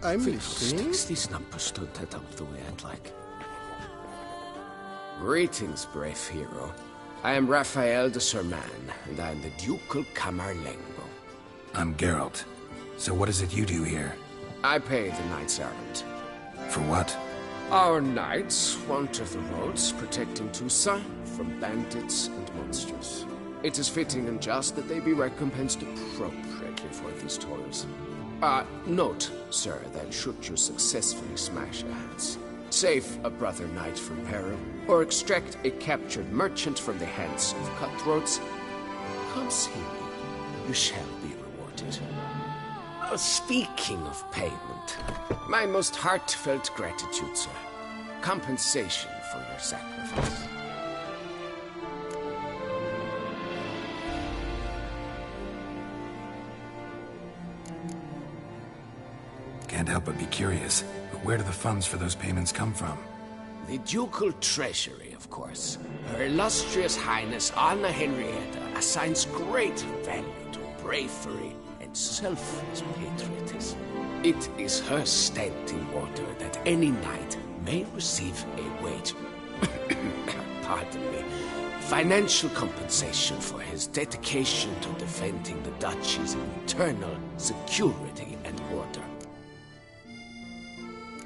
I'm listening. These numbers don't add up the way I'd like. Greetings, brave hero. I am Raphael de Serman, and I am the Ducal Camerlengo. I'm Geralt. So what is it you do here? I pay the knights errant. For what? Our knights wander the roads, protecting Toussaint from bandits and monsters. It is fitting and just that they be recompensed appropriately for these toils. Note, sir, that should you successfully smash a Hans, save a brother knight from peril, or extract a captured merchant from the hands of cutthroats, come see me. You shall be rewarded. Speaking of payment, my most heartfelt gratitude, sir. Compensation for your sacrifice. Can't help but be curious, but where do the funds for those payments come from? The Ducal Treasury, of course. Her illustrious Highness Anna Henrietta assigns great value to bravery and selfless patriotism. It is her standing order that any knight may receive a wage, pardon me, financial compensation for his dedication to defending the duchy's internal security and order.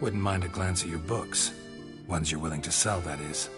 Wouldn't mind a glance at your books. Ones you're willing to sell, that is.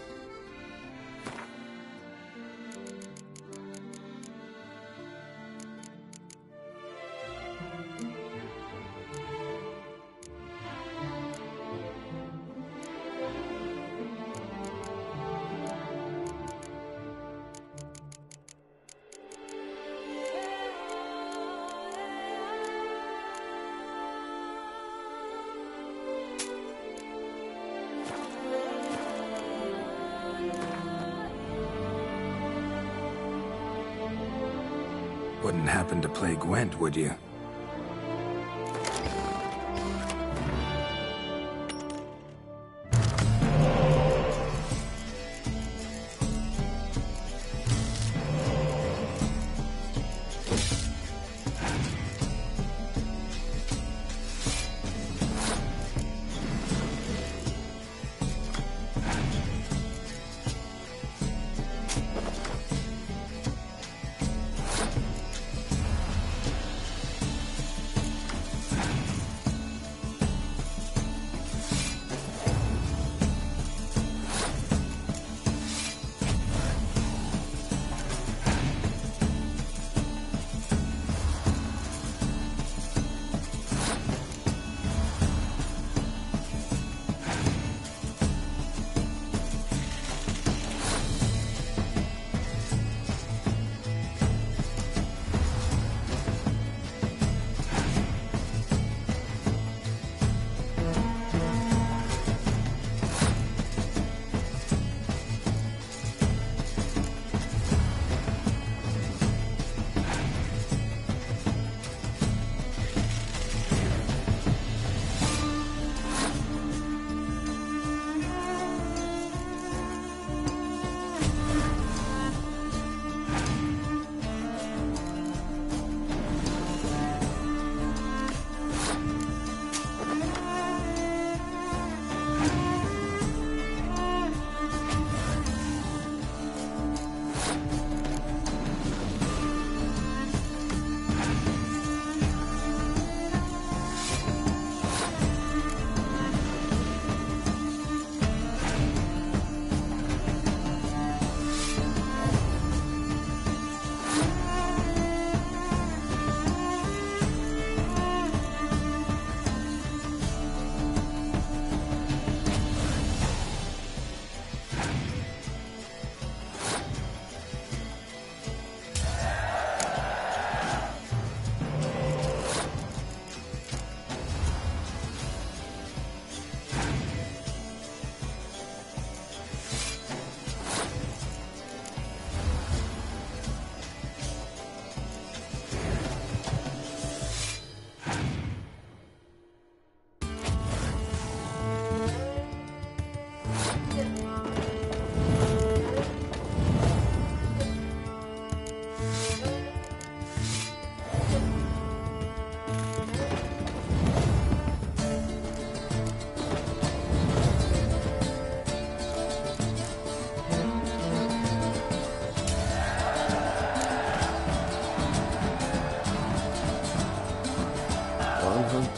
Wouldn't happen to play Gwent, would you?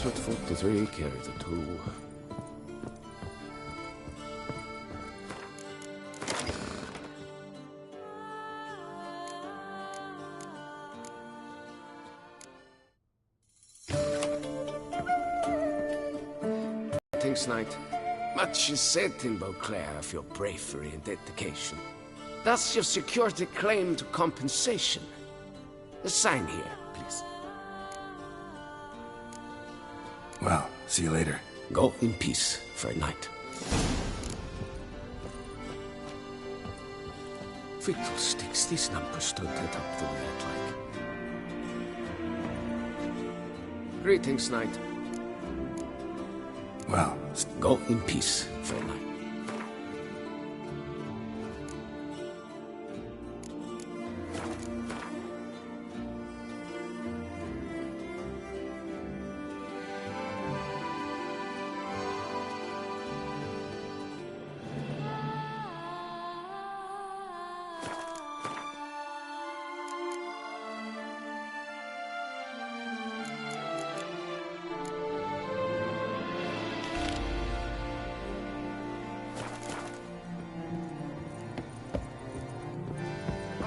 with 43, carry the 2. Greetings, Knight. Much is said in Beauclair of your bravery and dedication. Thus you've secured a claim to compensation. Sign here, please. Well, see you later. Go in peace for a night. Fiddlesticks, these numbers don't add up the way I'd like. Greetings, Knight. Well, go in peace for a night.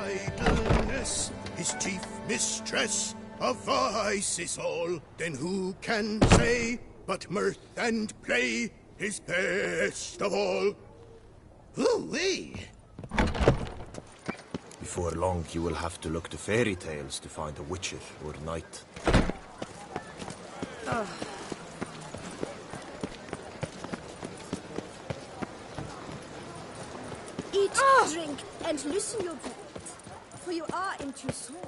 Idleness is chief mistress of vice is all. Then who can say but mirth and play is best of all? Ooh-wee! Before long, you will have to look to fairy tales to find a witcher or knight. Eat, drink, and loosen your belt, for you are in Toussaint.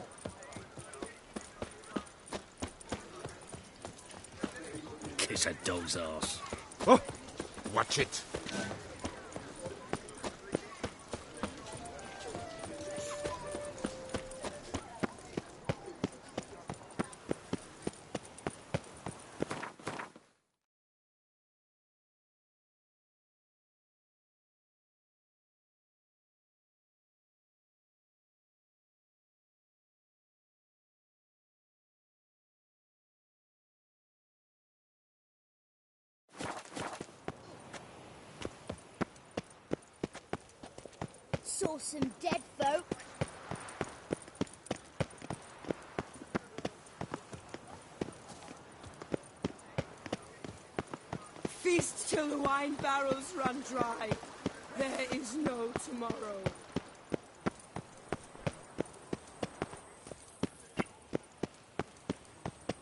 Kiss a dog's ass. Oh, watch it. Saw some dead folk. Feast till the wine barrels run dry. There is no tomorrow.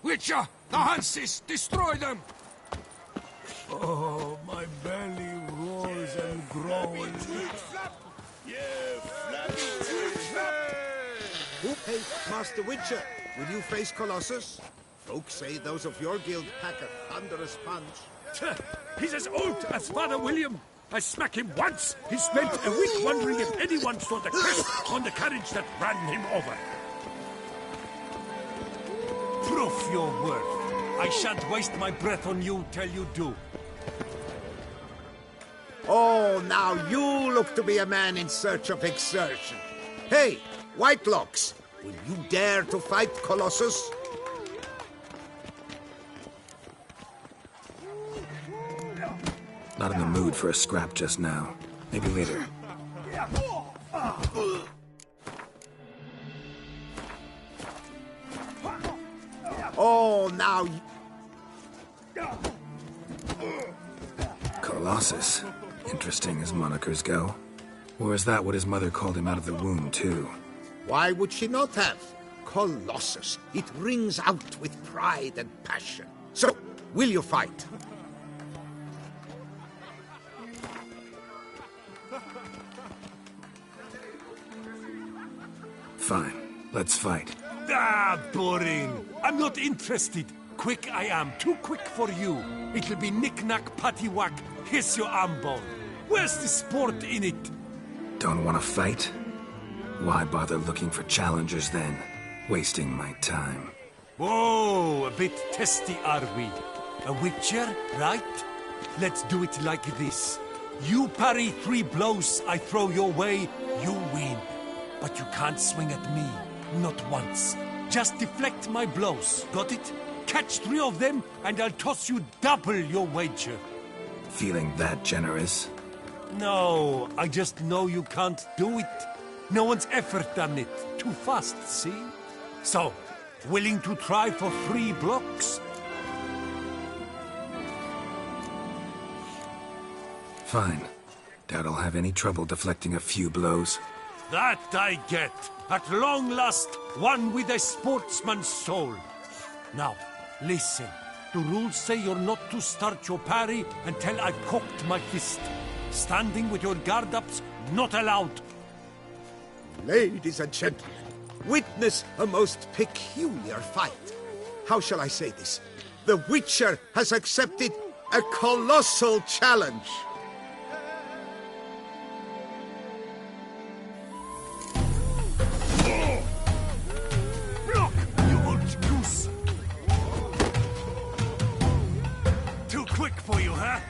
Witcher! The Hanses! Destroy them! Oh, my belly roars and groans. Who paid Master Witcher? Will you face Colossus? Folk say those of your guild pack a thunderous punch. He's as old as Father William. I smack him once. He spent a week wondering if anyone saw the crest on the carriage that ran him over. Proof your worth. I shan't waste my breath on you till you do. Oh, now you look to be a man in search of exertion. Hey, Whitelocks, will you dare to fight Colossus? Not in the mood for a scrap just now. Maybe later. Oh, now... Colossus. Interesting as monikers go. Or is that what his mother called him out of the womb, too? Why would she not have? Colossus. It rings out with pride and passion. So, will you fight? Fine. Let's fight. Ah, boring. I'm not interested. Quick I am. Too quick for you. It'll be knick-knack, paddywhack. Here's your arm bone. Where's the sport in it? Don't want to fight? Why bother looking for challengers then? Wasting my time. Whoa, a bit testy are we? A witcher, right? Let's do it like this. You parry 3 blows I throw your way, you win. But you can't swing at me. Not once. Just deflect my blows. Got it? Catch 3 of them, and I'll toss you double your wager. Feeling that generous? No, I just know you can't do it. No one's ever done it. Too fast, see? So, willing to try for 3 blocks? Fine. Doubt I'll have any trouble deflecting a few blows. That I get. At long last, one with a sportsman's soul. Now, listen. The rules say you're not to start your parry until I've cocked my fist. Standing with your guard-ups, not allowed. Ladies and gentlemen, witness a most peculiar fight. How shall I say this? The Witcher has accepted a colossal challenge. Block, you old goose! Too quick for you, huh?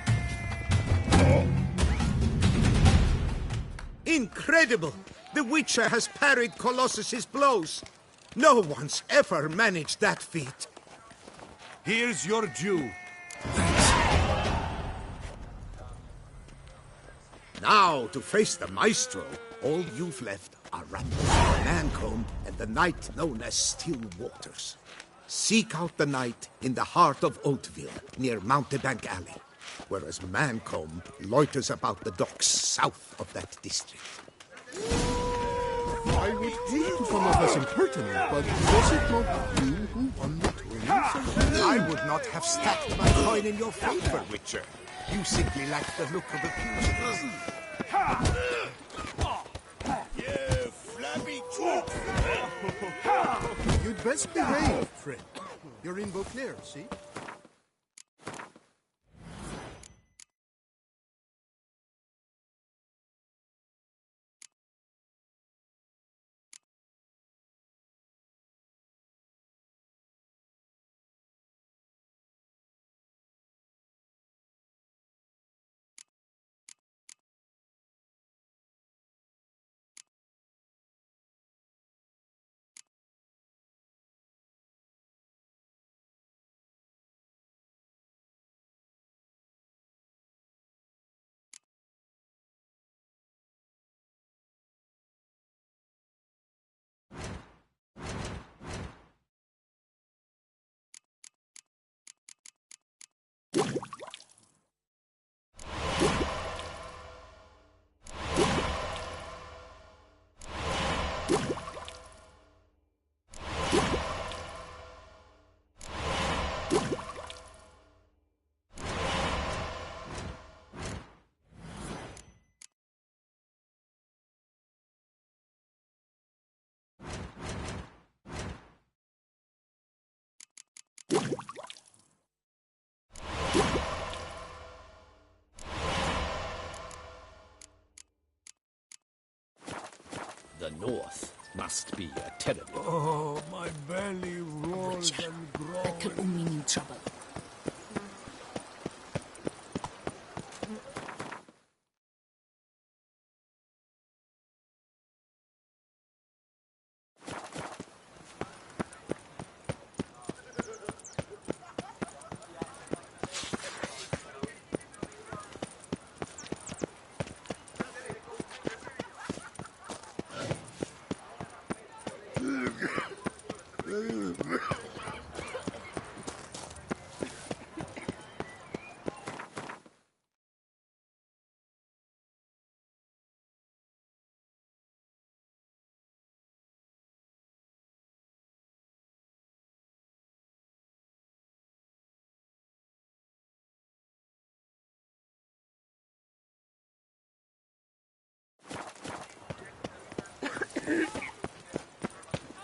Incredible! The Witcher has parried Colossus's blows. No one's ever managed that feat. Here's your due. Now, to face the Maestro, all you've left are Randall, Mancomb, and the knight known as Still Waters. Seek out the knight in the heart of Oatville, near Mountebank Alley, whereas Mancomb loiters about the docks south of that district. I would hate to come off as impertinent, but was it not you who won the tournament? I would not have stacked my coin in your favor, Witcher. You simply lack the look of a pugilist. You flabby twat! You'd best behave, friend. You're in Beauclair, see? The North must be a terrible... Oh, my belly roars and groans. That could only mean trouble.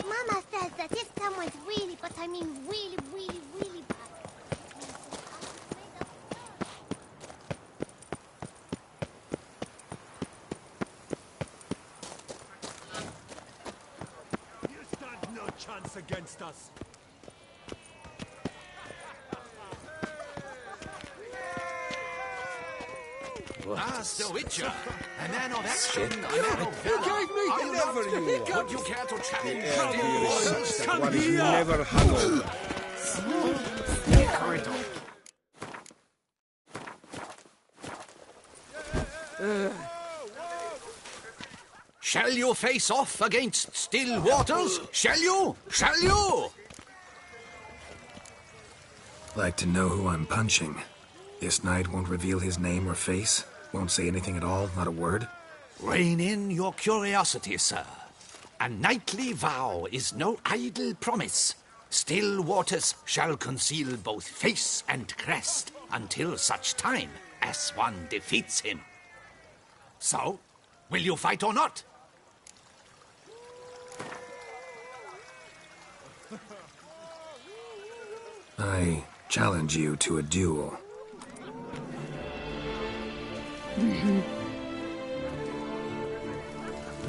Mama says that if someone's really, but I mean really, really, really bad. You stand no chance against us. As the Witcher, a man of action, a man of You gave me Are you never not? you. Would you care to challenge One who never hungover. Yes. The corridor. Shall you face off against Still Waters? Shall you? Shall you? Like to know who I'm punching. This knight won't reveal his name or face? Won't say anything at all, not a word? Rein in your curiosity, sir. A knightly vow is no idle promise. Still Waters shall conceal both face and crest until such time as one defeats him. So, will you fight or not? I challenge you to a duel.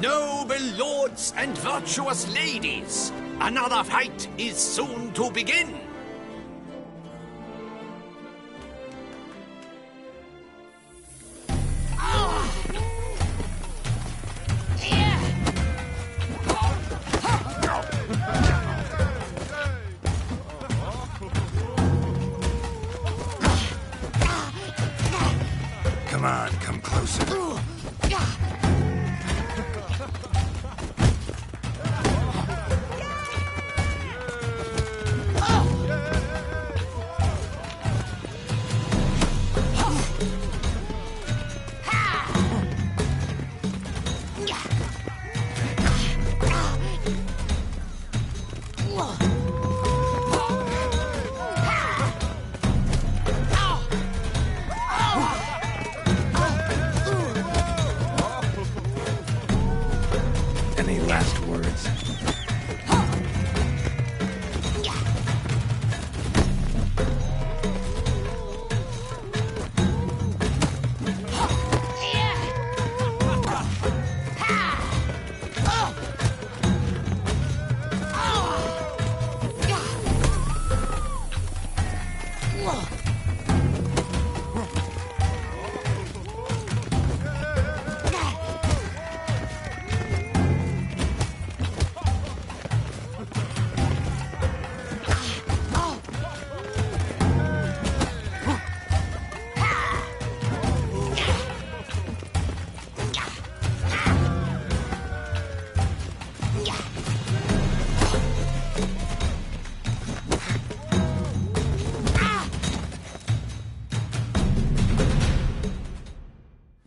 Noble lords and virtuous ladies, another fight is soon to begin. Come on, come closer. Any last words?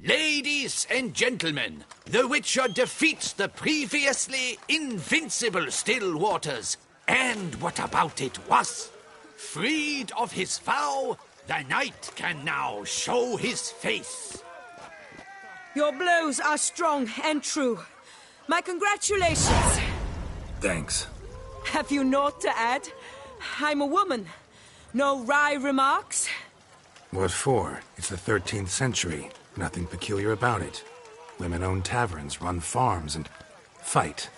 Ladies and gentlemen, the Witcher defeats the previously invincible Still Waters. And what about it was? Freed of his vow, the knight can now show his face. Your blows are strong and true. My congratulations. Thanks. Have you naught to add? I'm a woman. No wry remarks? What for? It's the 13th century. Nothing peculiar about it. Women own taverns, run farms, and fight.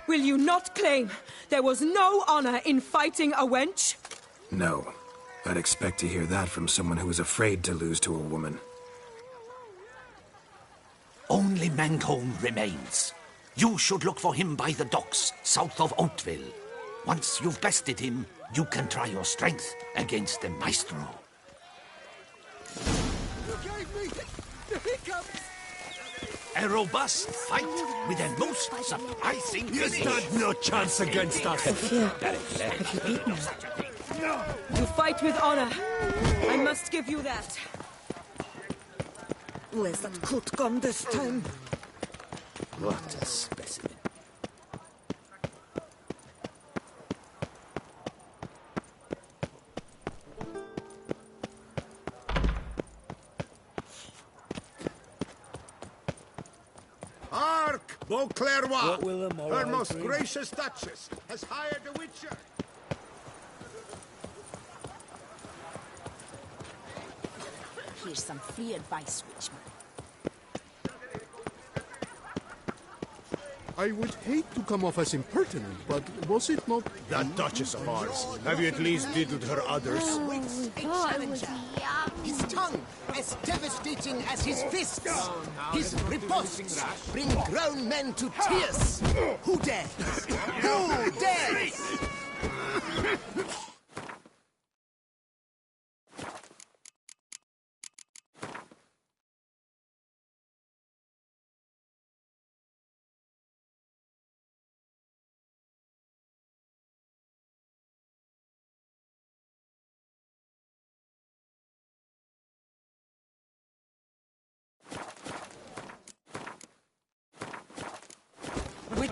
Will you not claim there was no honor in fighting a wench? No. I'd expect to hear that from someone who is afraid to lose to a woman. Only Mancomb remains. You should look for him by the docks, south of Oatville. Once you've bested him, you can try your strength against the Maestro. A robust fight with a most surprising You finish. stand no chance against us. You fight with honor. I must give you that. Where's that coot gone this time? What a specimen. Hark, Beauclerc! What will the Her morrow most bring? gracious Duchess has hired a Witcher. Here's some free advice, Witchman. I would hate to come off as impertinent, but was it not... That Duchess of ours. Have you at least diddled her udders? His tongue as devastating as his fists. His riposts bring grown men to tears. Who dares? Who dares?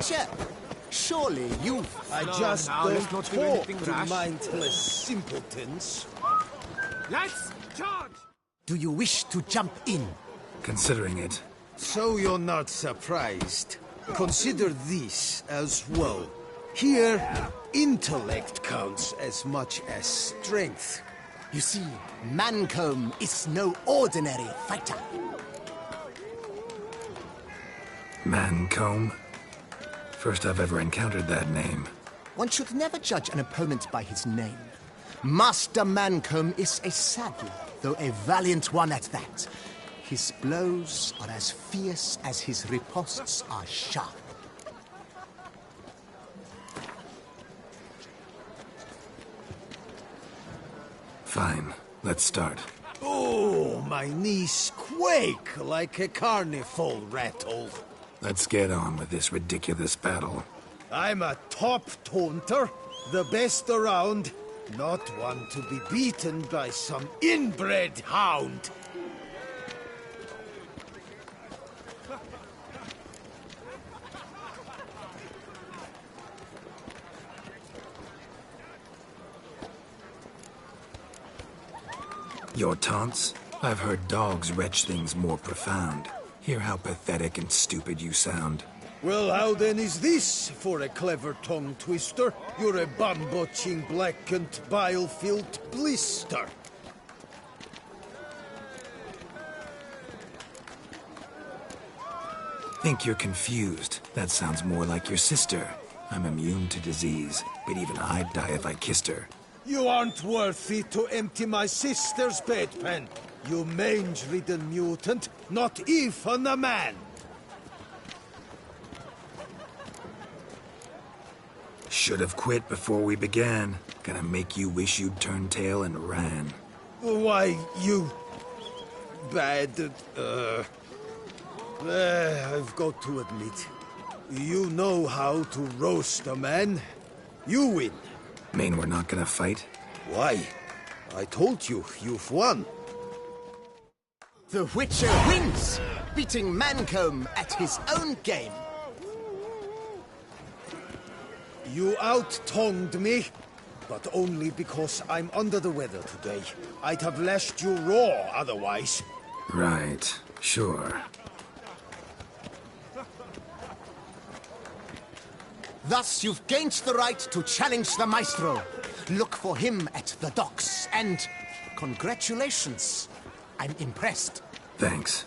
Witcher! Surely you've... I just don't talk to mindless simpletons. Let's charge! Do you wish to jump in? Considering it. So you're not surprised. Consider this as well. Here, intellect counts as much as strength. You see, Mancomb is no ordinary fighter. Mancomb? First I've ever encountered that name. One should never judge an opponent by his name. Master Mancomb is a savage, though a valiant one at that. His blows are as fierce as his riposts are sharp. Fine, let's start. Oh, my knees quake like a carnival rattle. Let's get on with this ridiculous battle. I'm a top taunter, the best around, not one to be beaten by some inbred hound. Your taunts? I've heard dogs retch things more profound. Hear how pathetic and stupid you sound. Well, how then is this for a clever tongue twister? You're a bum-botching, blackened, bile-filled blister. Think you're confused. That sounds more like your sister. I'm immune to disease, but even I'd die if I kissed her. You aren't worthy to empty my sister's bedpan. You mange-ridden mutant, not even a man. Should have quit before we began. Gonna make you wish you'd turned tail and ran. Why, you... bad... I've got to admit, you know how to roast a man. You win. Mean we're not gonna fight? Why? I told you, you've won. The Witcher wins, beating Mancomb at his own game. You out-tongued me, but only because I'm under the weather today. I'd have lashed you raw otherwise. Right, sure. Thus, you've gained the right to challenge the Maestro. Look for him at the docks, and congratulations. I'm impressed. Thanks.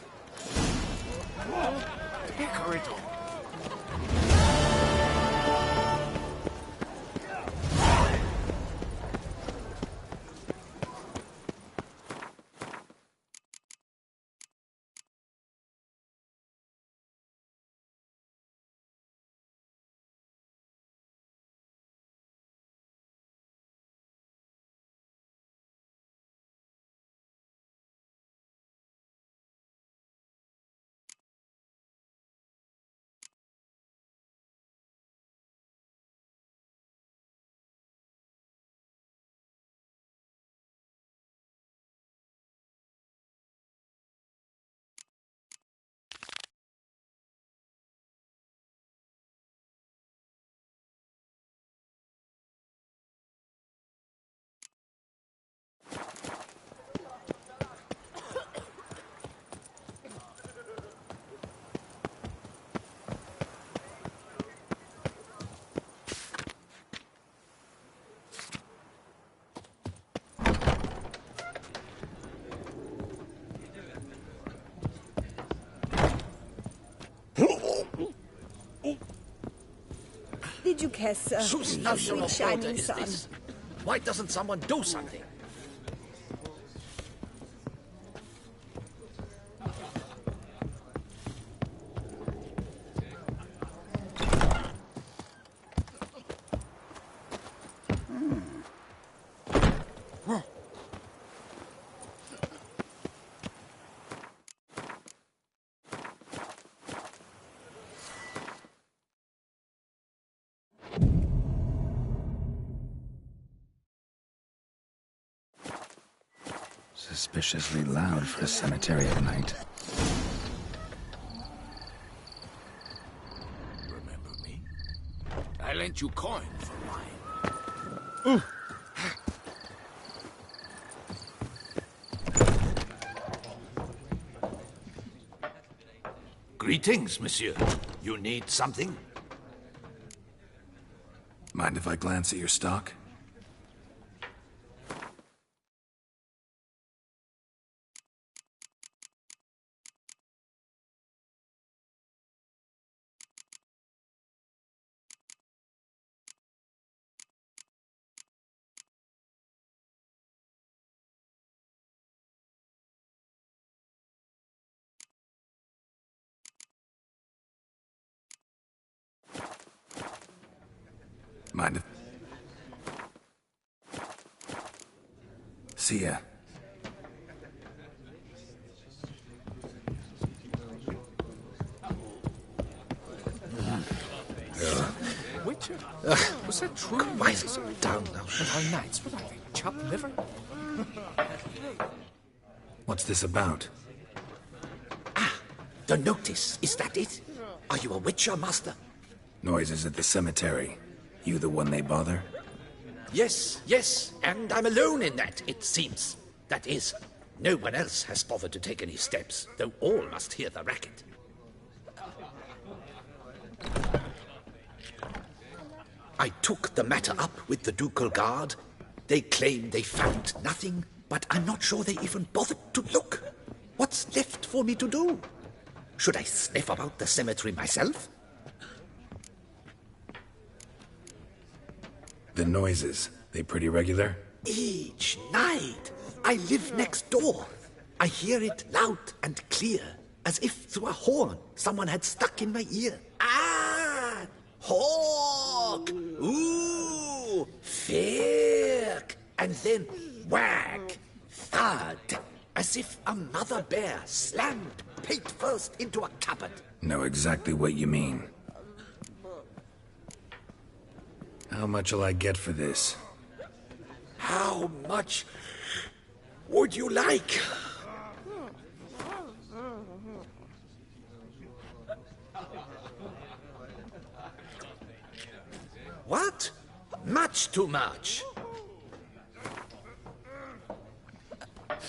Did you kiss her? Whose national order shining is sun. this? Why doesn't someone do something? Suspiciously loud for a cemetery at night. Remember me? sent you coin for wine. Greetings, monsieur. You need something? Mind if I glance at your stock? Mind if... See ya. Witcher? Was that true? Quiet down now. And our knights, what are they? Chopped liver? What's this about? The notice, is that it? Are you a Witcher, master? Noises at the cemetery. You the one they bother? Yes, and I'm alone in that, it seems. That is, no one else has bothered to take any steps, though all must hear the racket. I took the matter up with the Ducal Guard. They claim they found nothing, but I'm not sure they even bothered to look. What's left for me to do? Should I sniff about the cemetery myself? The noises, they pretty regular? Each night. I live next door. I hear it loud and clear, as if through a horn someone had stuck in my ear. Ah! Hawk! Ooh! Firk! And then whack! Thud! As if a mother bear slammed pate first into a cupboard. Know exactly what you mean. How much'll I get for this? How much would you like? What? Much too much.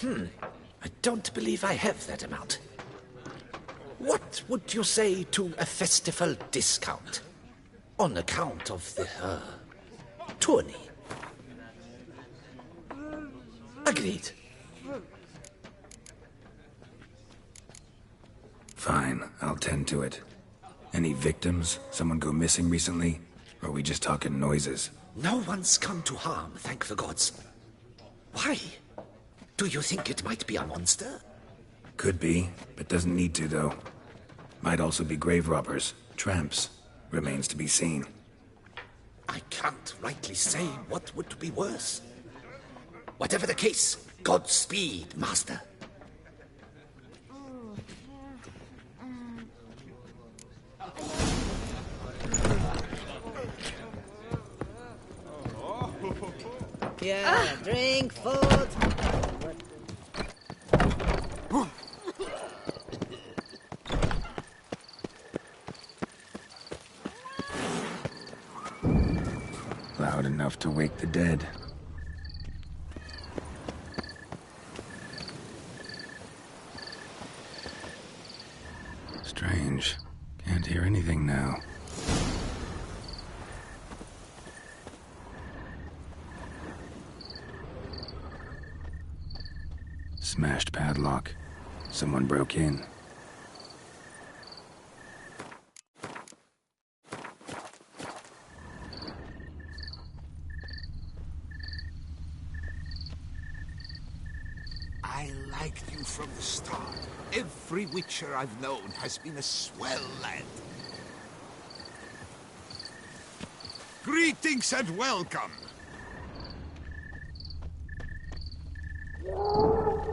I don't believe I have that amount. What would you say to a festival discount? On account of the, tourney. Agreed. Fine, I'll tend to it. Any victims? Someone go missing recently? Or are we just talking noises? No one's come to harm, thank the gods. Why? Do you think it might be a monster? Could be, but doesn't need to, though. Might also be grave robbers, tramps. Remains to be seen. I can't rightly say what would be worse. Whatever the case, Godspeed, master. Yeah, drink, food. Loud enough to wake the dead. Strange. Can't hear anything now. Smashed padlock. Someone broke in. I liked you from the start. Every Witcher I've known has been a swell lad. Greetings and welcome!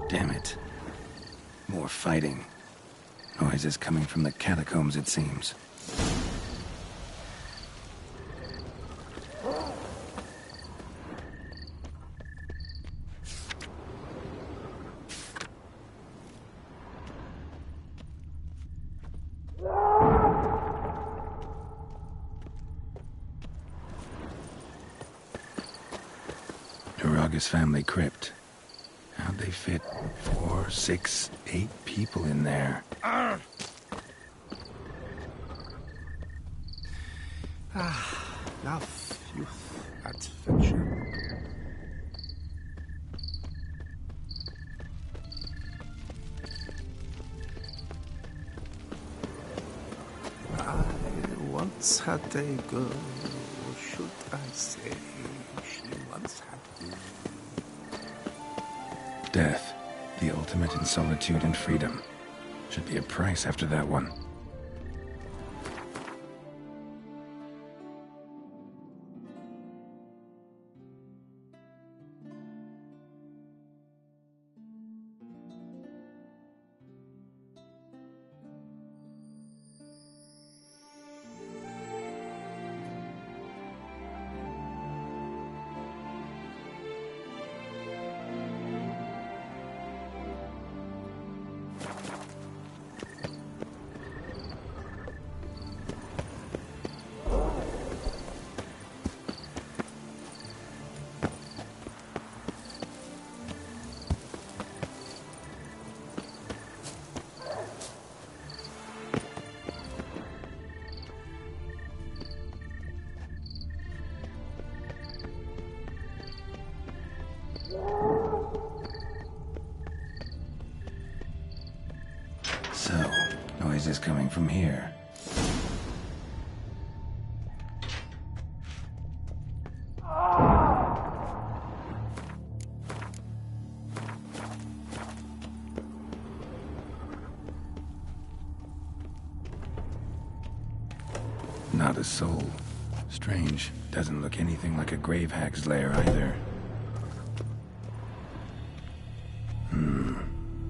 Damn it. More fighting. Noises coming from the catacombs, it seems. Karagas family crypt. How'd they fit 4, 6, 8 people in there? Love, youth, adventure. I once had a girl, or should I say, she once had me. Death, the ultimate in solitude and freedom. Should be a price after that one. So, noise is coming from here. Not a soul. Strange. Doesn't look anything like a grave hag's lair either.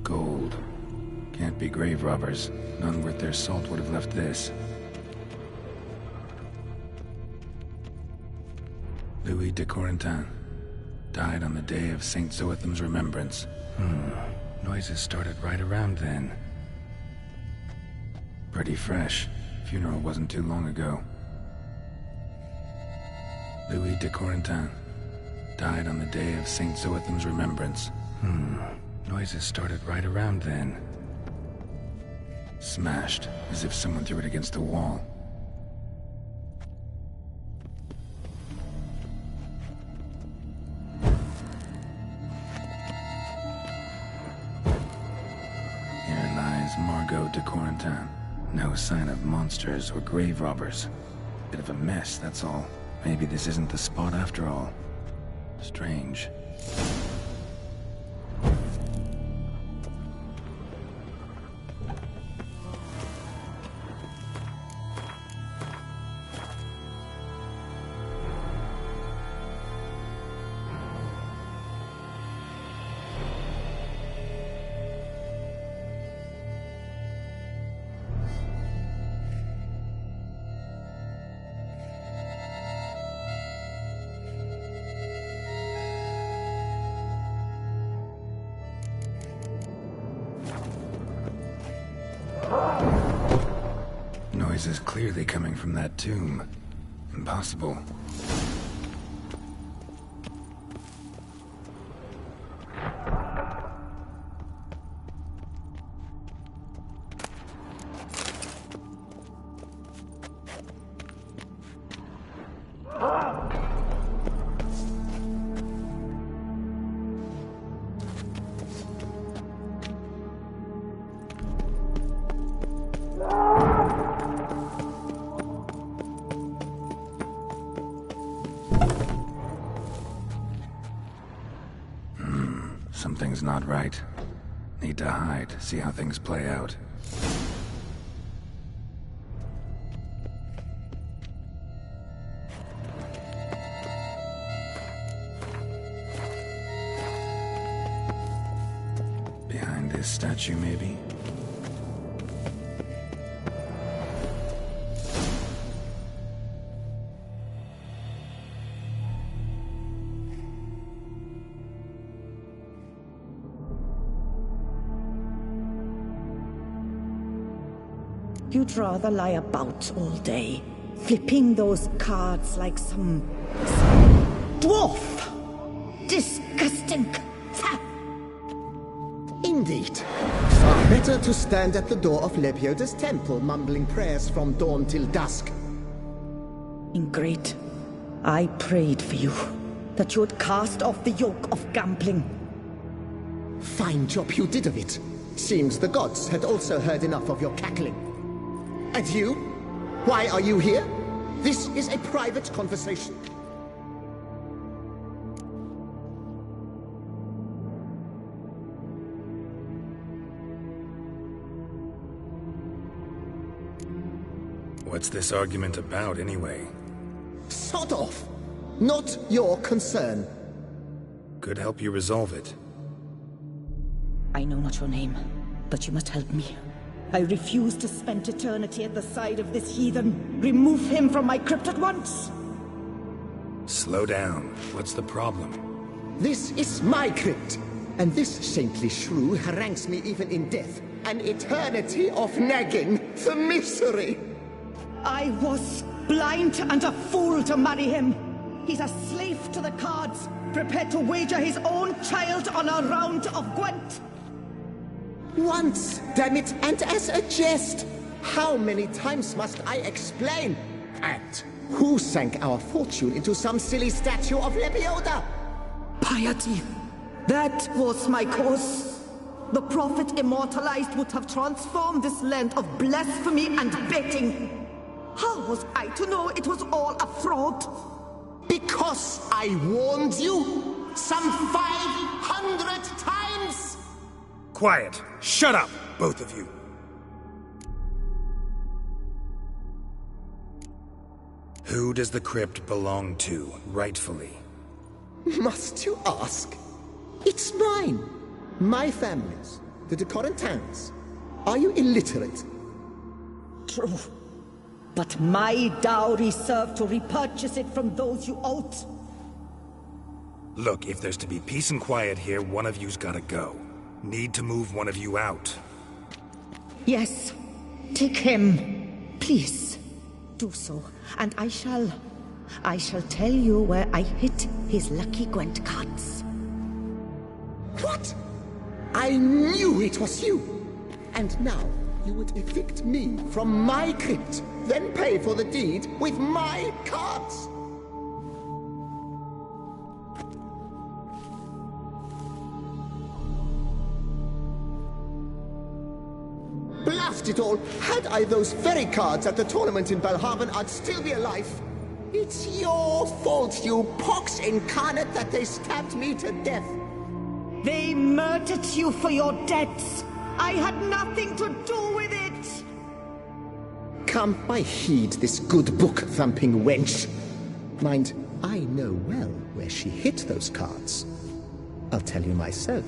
Gold. Can't be grave robbers. None worth their salt would have left this. Louis de Corentin. Died on the day of Saint Zoetham's remembrance. Noises started right around then. Pretty fresh. Funeral wasn't too long ago. Louis de Corentin. Died on the day of Saint Zoetham's remembrance. Noises started right around then. Smashed, as if someone threw it against the wall. Here lies Margot de Corentin. No sign of monsters or grave robbers. Bit of a mess, that's all. Maybe this isn't the spot after all. Strange. Noise is clearly coming from that tomb. Impossible. Something's not right. Need to hide, see how things play out. Behind this statue, maybe? You'd rather lie about all day, flipping those cards like some dwarf. disgusting. Indeed. Far better to stand at the door of Lebioda's temple, mumbling prayers from dawn till dusk. Ingrate, I prayed for you, that you would cast off the yoke of gambling. Fine job you did of it. Seems the gods had also heard enough of your cackling. And you? Why are you here? This is a private conversation. What's this argument about, anyway? Sod off! Not your concern. Could help you resolve it. I know not your name, but you must help me. I refuse to spend eternity at the side of this heathen. Remove him from my crypt at once! Slow down. What's the problem? This is my crypt, and this saintly shrew harangues me even in death. An eternity of nagging, the misery! I was blind and a fool to marry him. He's a slave to the cards, prepared to wager his own child on a round of Gwent. Once, damn it, and as a jest. How many times must I explain? And who sank our fortune into some silly statue of Lebioda? Piety. That was my cause. The prophet immortalized would have transformed this land of blasphemy and betting. How was I to know it was all a fraud? Because I warned you some 500 times! Quiet! Shut up, both of you! Who does the crypt belong to, rightfully? Must you ask? It's mine. My family's. The de Corentans. Are you illiterate? True. But my dowry served to repurchase it from those you owed. Look, if there's to be peace and quiet here, one of you's gotta go. Need to move one of you out. Yes. Take him. Please. Do so. And I shall tell you where I hid his lucky Gwent cards. What? I knew it was you! And now you would evict me from my crypt, then pay for the deed with my cards! Blast it all! Had I those very cards at the tournament in Belhaven, I'd still be alive. It's your fault, you pox incarnate, that they stabbed me to death. They murdered you for your debts. I had nothing to do with it. Come, I heed this good book-thumping wench. Mind, I know well where she hid those cards. I'll tell you myself,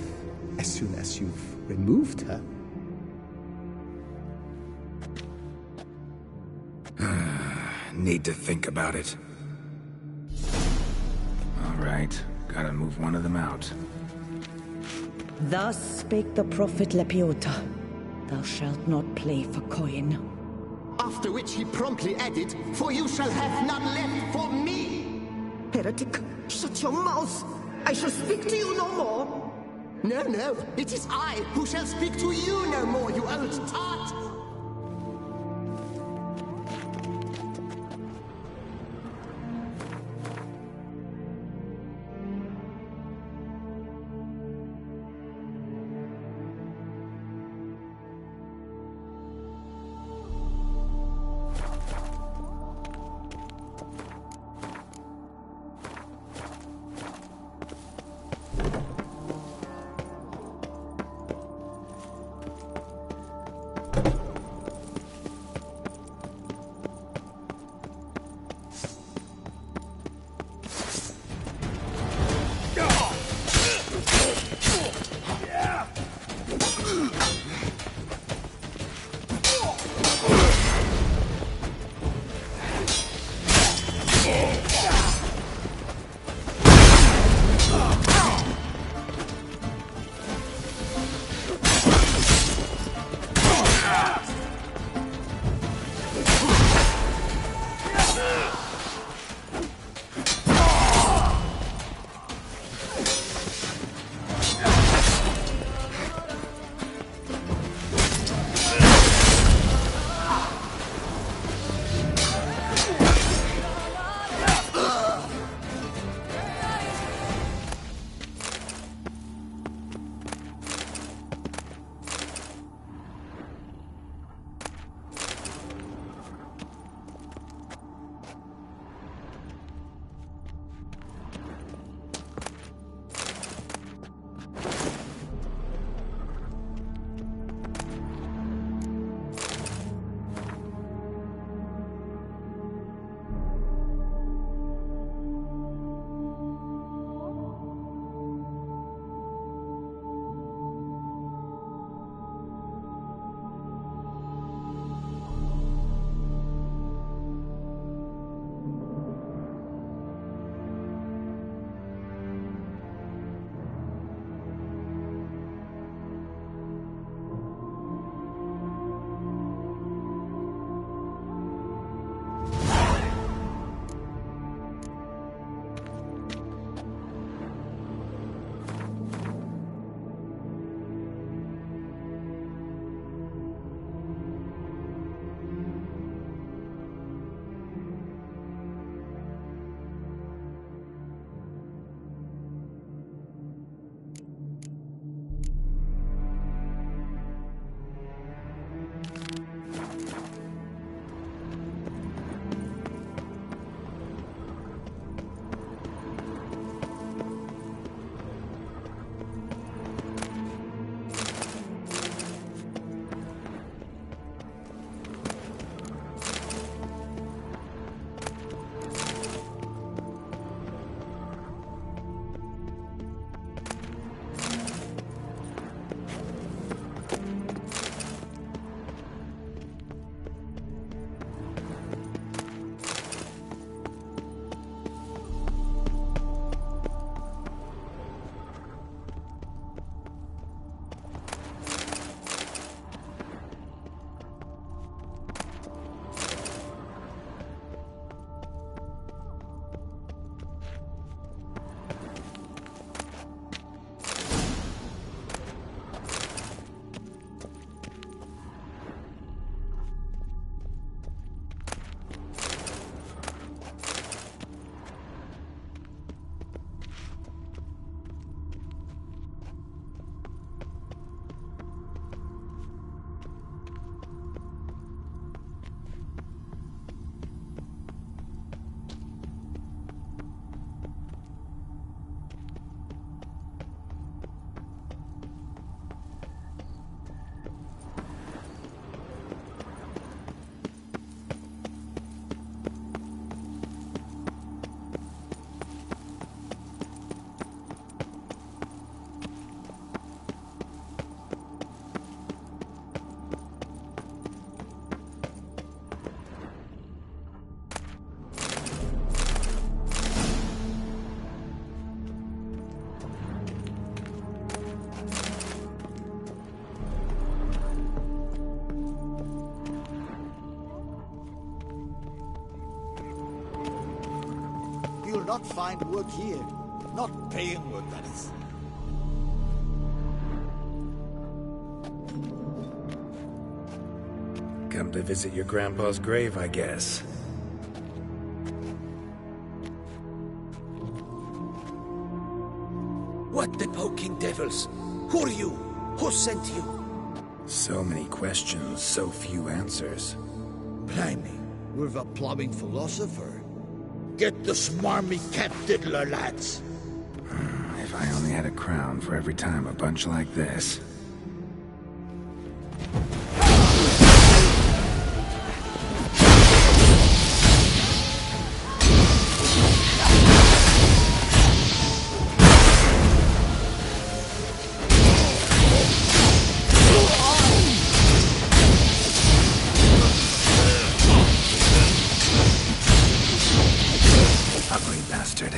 as soon as you've removed her. Need to think about it. All right, gotta move one of them out. Thus spake the prophet Lebioda. Thou shalt not play for coin. After which he promptly added, "For you shall have none left for me!" Heretic, shut your mouth! I shall speak to you no more! No, no, it is I who shall speak to you no more, you old tart! not find work here. Not paying work, that is. Come to visit your grandpa's grave, I guess. What the poking devils? Who are you? Who sent you? So many questions, so few answers. Blimey, we're the plumbing philosopher. Get the smarmy cat diddler, lads. If I only had a crown for every time a bunch like this. Ugly bastard.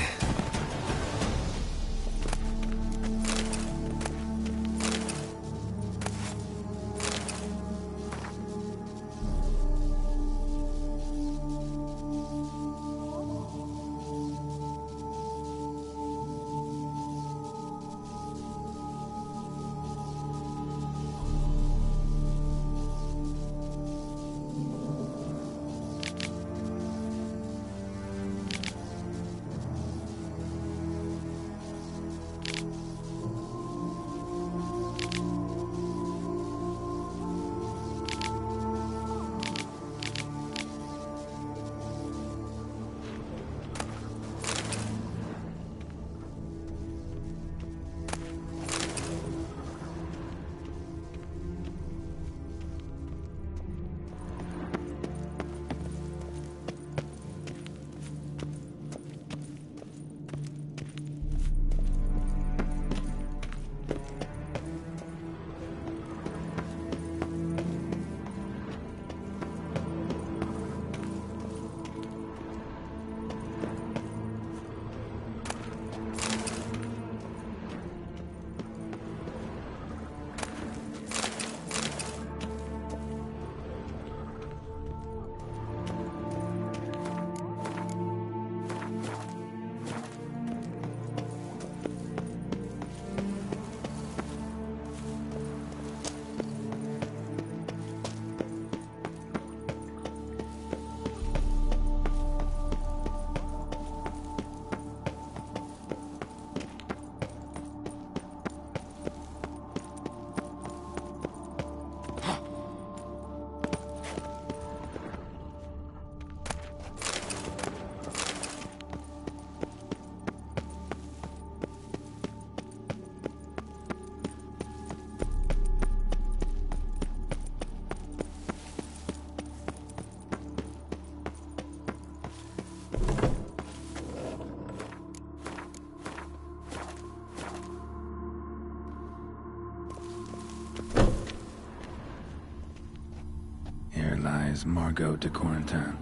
Here lies Margot de Corentin.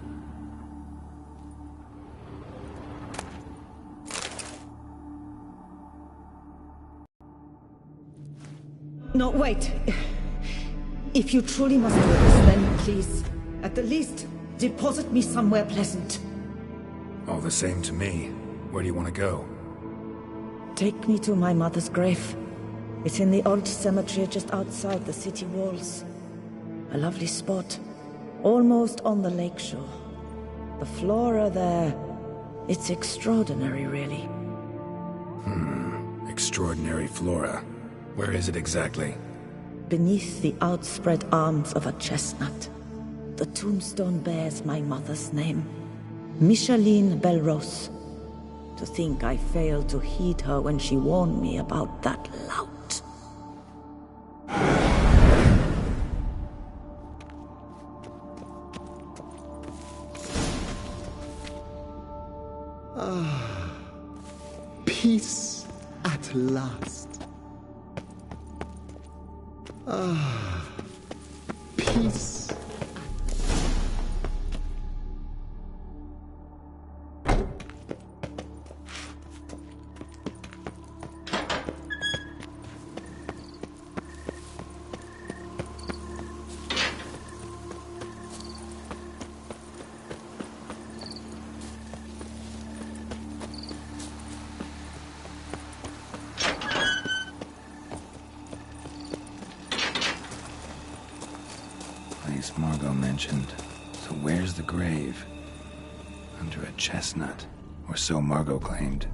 No, wait. If you truly must do this, then please, at the least, deposit me somewhere pleasant. All the same to me. Where do you want to go? Take me to my mother's grave. It's in the old cemetery just outside the city walls. A lovely spot, almost on the lakeshore. The flora there, it's extraordinary, really. Extraordinary flora. Where is it exactly? Beneath the outspread arms of a chestnut. The tombstone bears my mother's name, Micheline Belrose. To think I failed to heed her when she warned me about that lout. Peace at last. Peace. place Margot mentioned. So where's the grave? Under a chestnut, or so Margot claimed.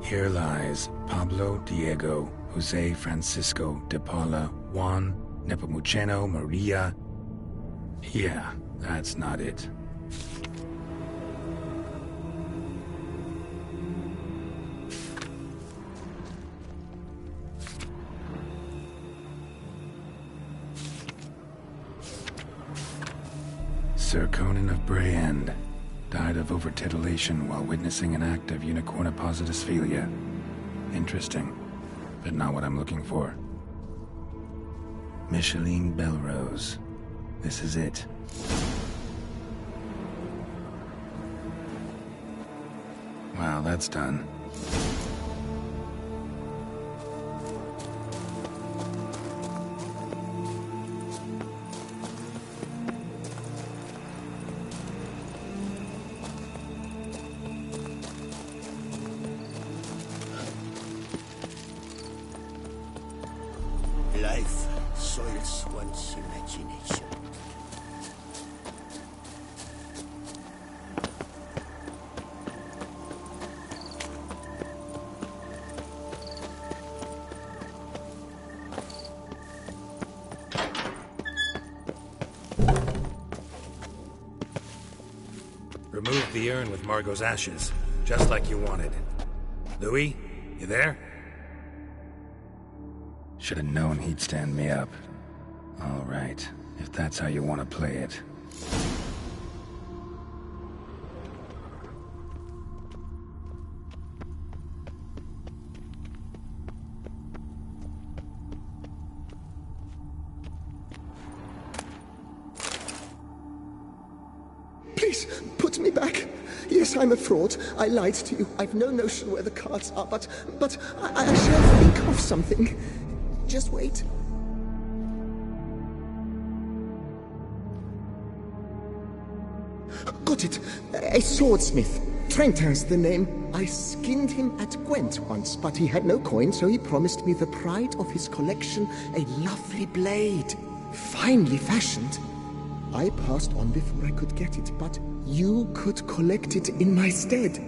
Here lies Pablo Diego Jose Francisco de Paula Juan Nepomuceno Maria. Yeah, that's not it. Sir Conan of Brayend died of over-titillation while witnessing an act of unicorniposisphilia. Interesting, but not what I'm looking for. Micheline Belrose. This is it. Wow, that's done. Life soils one's imagination. Remove the urn with Margot's ashes, just like you wanted. Louis, you there? Should have known he'd stand me up. All right, if that's how you want to play it. Please, put me back. Yes, I'm a fraud. I lied to you. I've no notion where the cards are, but I shall think of something. Just wait. Got it. A swordsmith. Trentin's the name. I skinned him at Gwent once, but he had no coin, so he promised me the pride of his collection, a lovely blade. Finely fashioned. I passed on before I could get it, but you could collect it in my stead.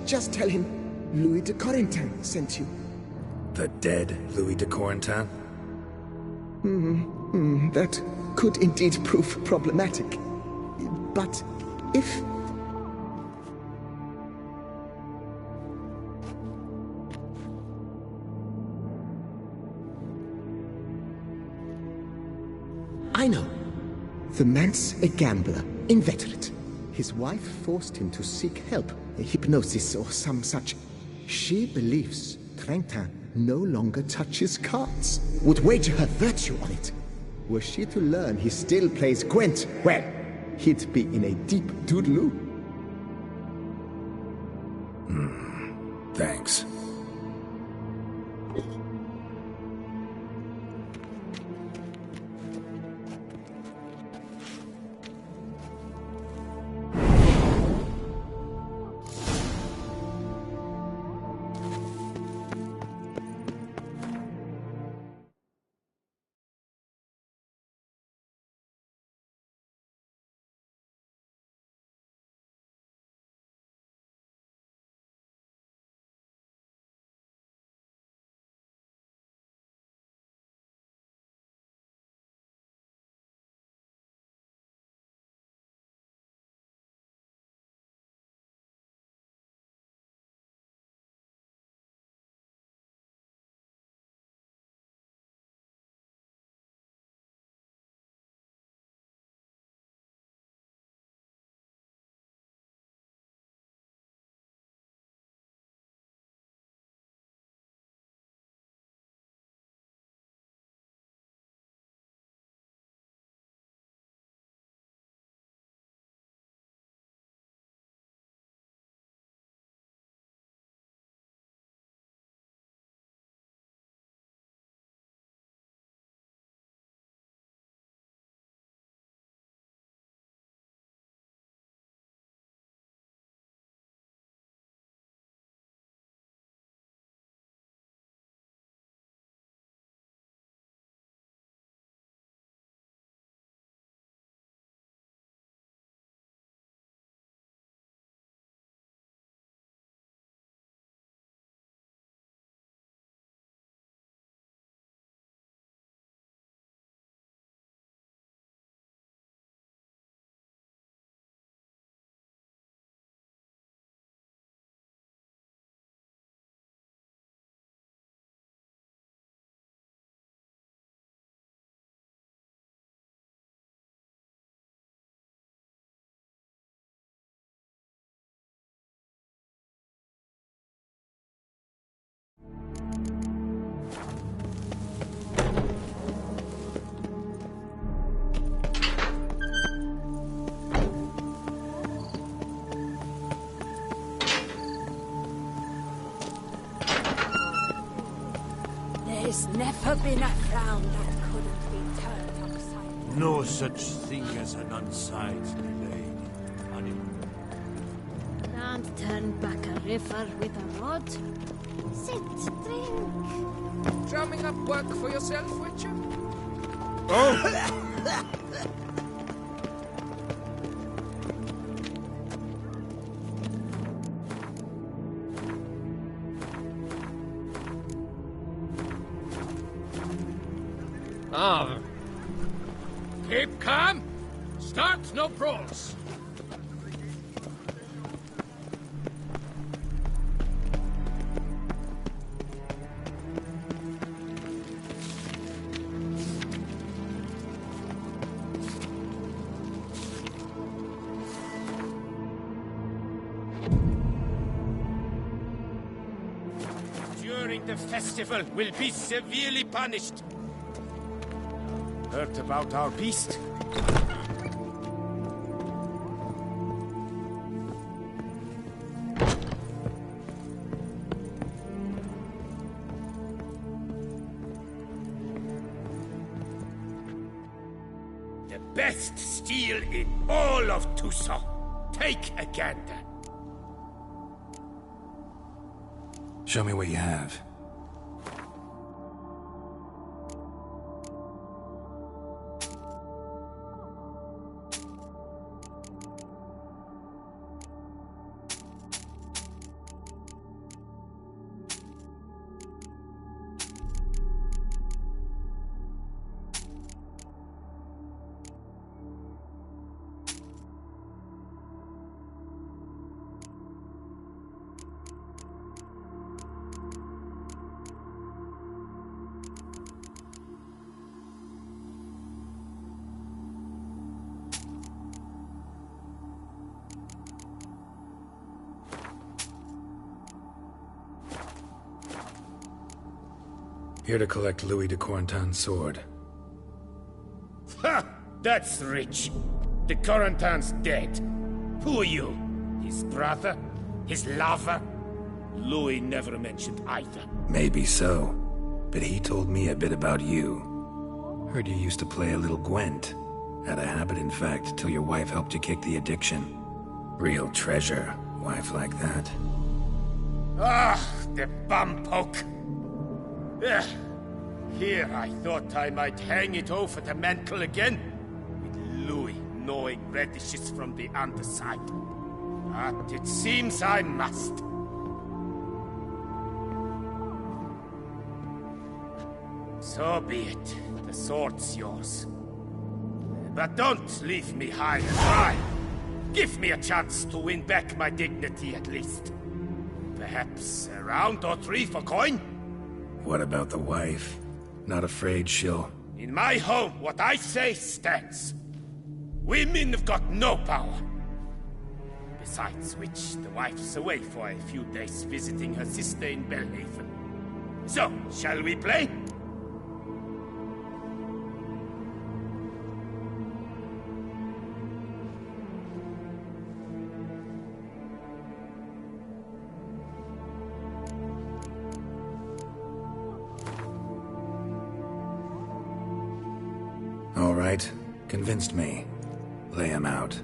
Just tell him Louis de Corentin sent you. The dead Louis de Corentin? That could indeed prove problematic. But if... I know. The man's a gambler, inveterate. His wife forced him to seek help, hypnosis or some such. She believes Trentin no longer touches cards, would wager her virtue on it. Were she to learn he still plays Gwent, well, he'd be in a deep doodaloo. Thanks. has never been a frown that couldn't be turned upside down. No such thing as an unsightly lady, honeymoon. Can't turn back a river with a rod. Sit, drink. Drumming up work for yourself, Witcher? Oh! Keep calm. Start no brawls. During the festival will be severely punished. Heard about our beast? The best steel in all of Tucson. Take a gander. Show me what you have. Here to collect Louis de Corentin's sword. Ha! That's rich. The Corentin's dead. Who are you? His brother? His lover? Louis never mentioned either. Maybe so, but he told me a bit about you. Heard you used to play a little Gwent. Had a habit, in fact, till your wife helped you kick the addiction. Real treasure, wife like that. Ah, the bum poke. Here I thought I might hang it over the mantle again, with Louis gnawing radishes from the underside. But it seems I must. So be it. The sword's yours. But don't leave me high and dry. Give me a chance to win back my dignity at least. Perhaps a round or three for coin? What about the wife? Not afraid she'll... In my home, what I say stands. Women have got no power. Besides which, the wife's away for a few days visiting her sister in Belhaven. So, shall we play? All right, convinced me. Lay him out.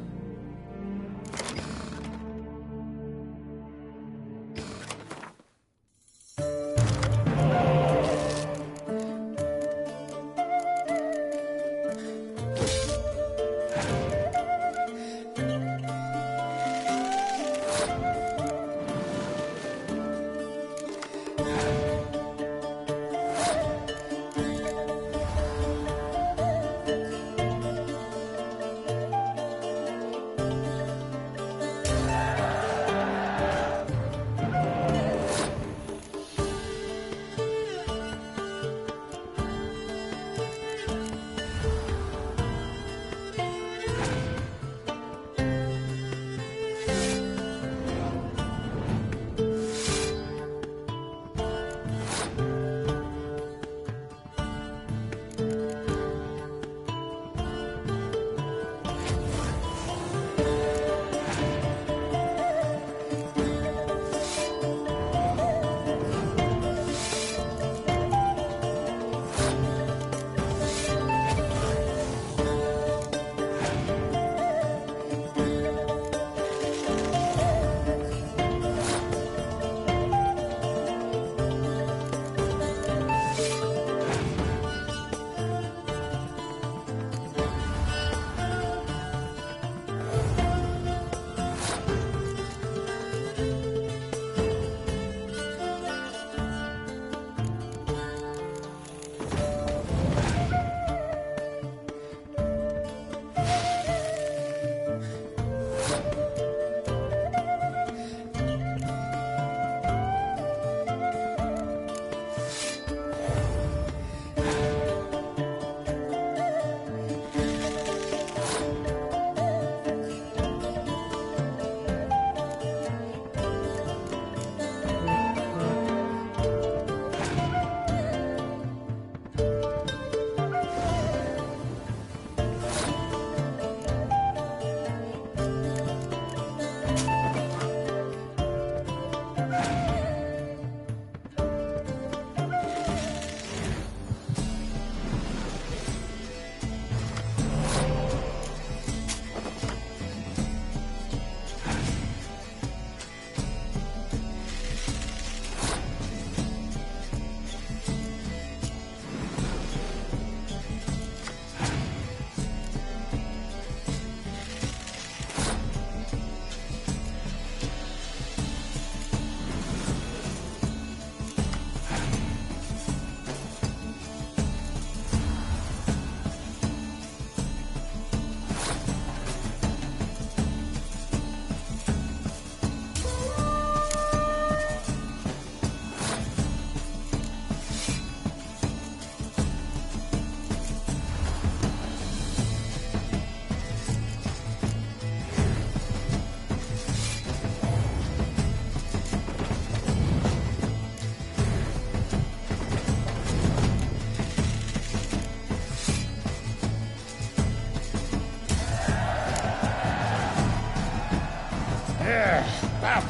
That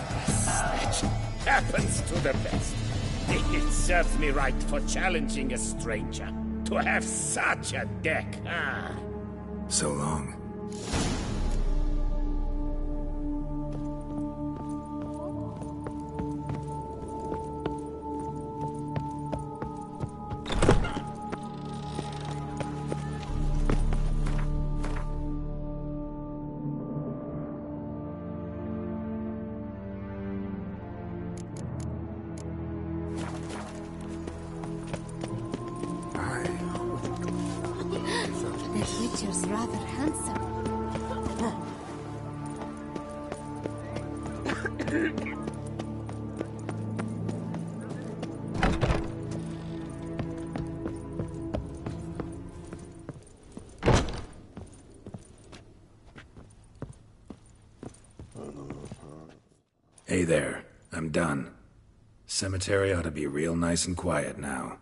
happens to the best. It serves me right for challenging a stranger. To have such a deck, ah. So long. That Witcher's rather handsome. Hey there, I'm done. Cemetery ought to be real nice and quiet now.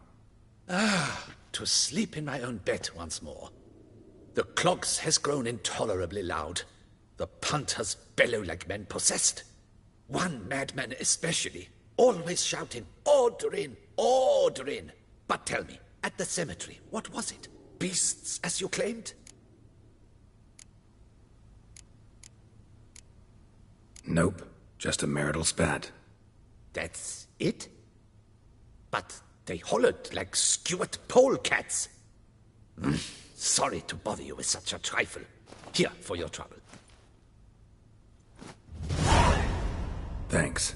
To sleep in my own bed once more. The clogs has grown intolerably loud. The punters bellow like men possessed. One madman especially, always shouting, "Order in! Order in!" But tell me, at the cemetery, what was it? Beasts, as you claimed? Nope, just a marital spat. That's it? But they hollered like Stuart polecats. Sorry to bother you with such a trifle. Here for your trouble. Thanks.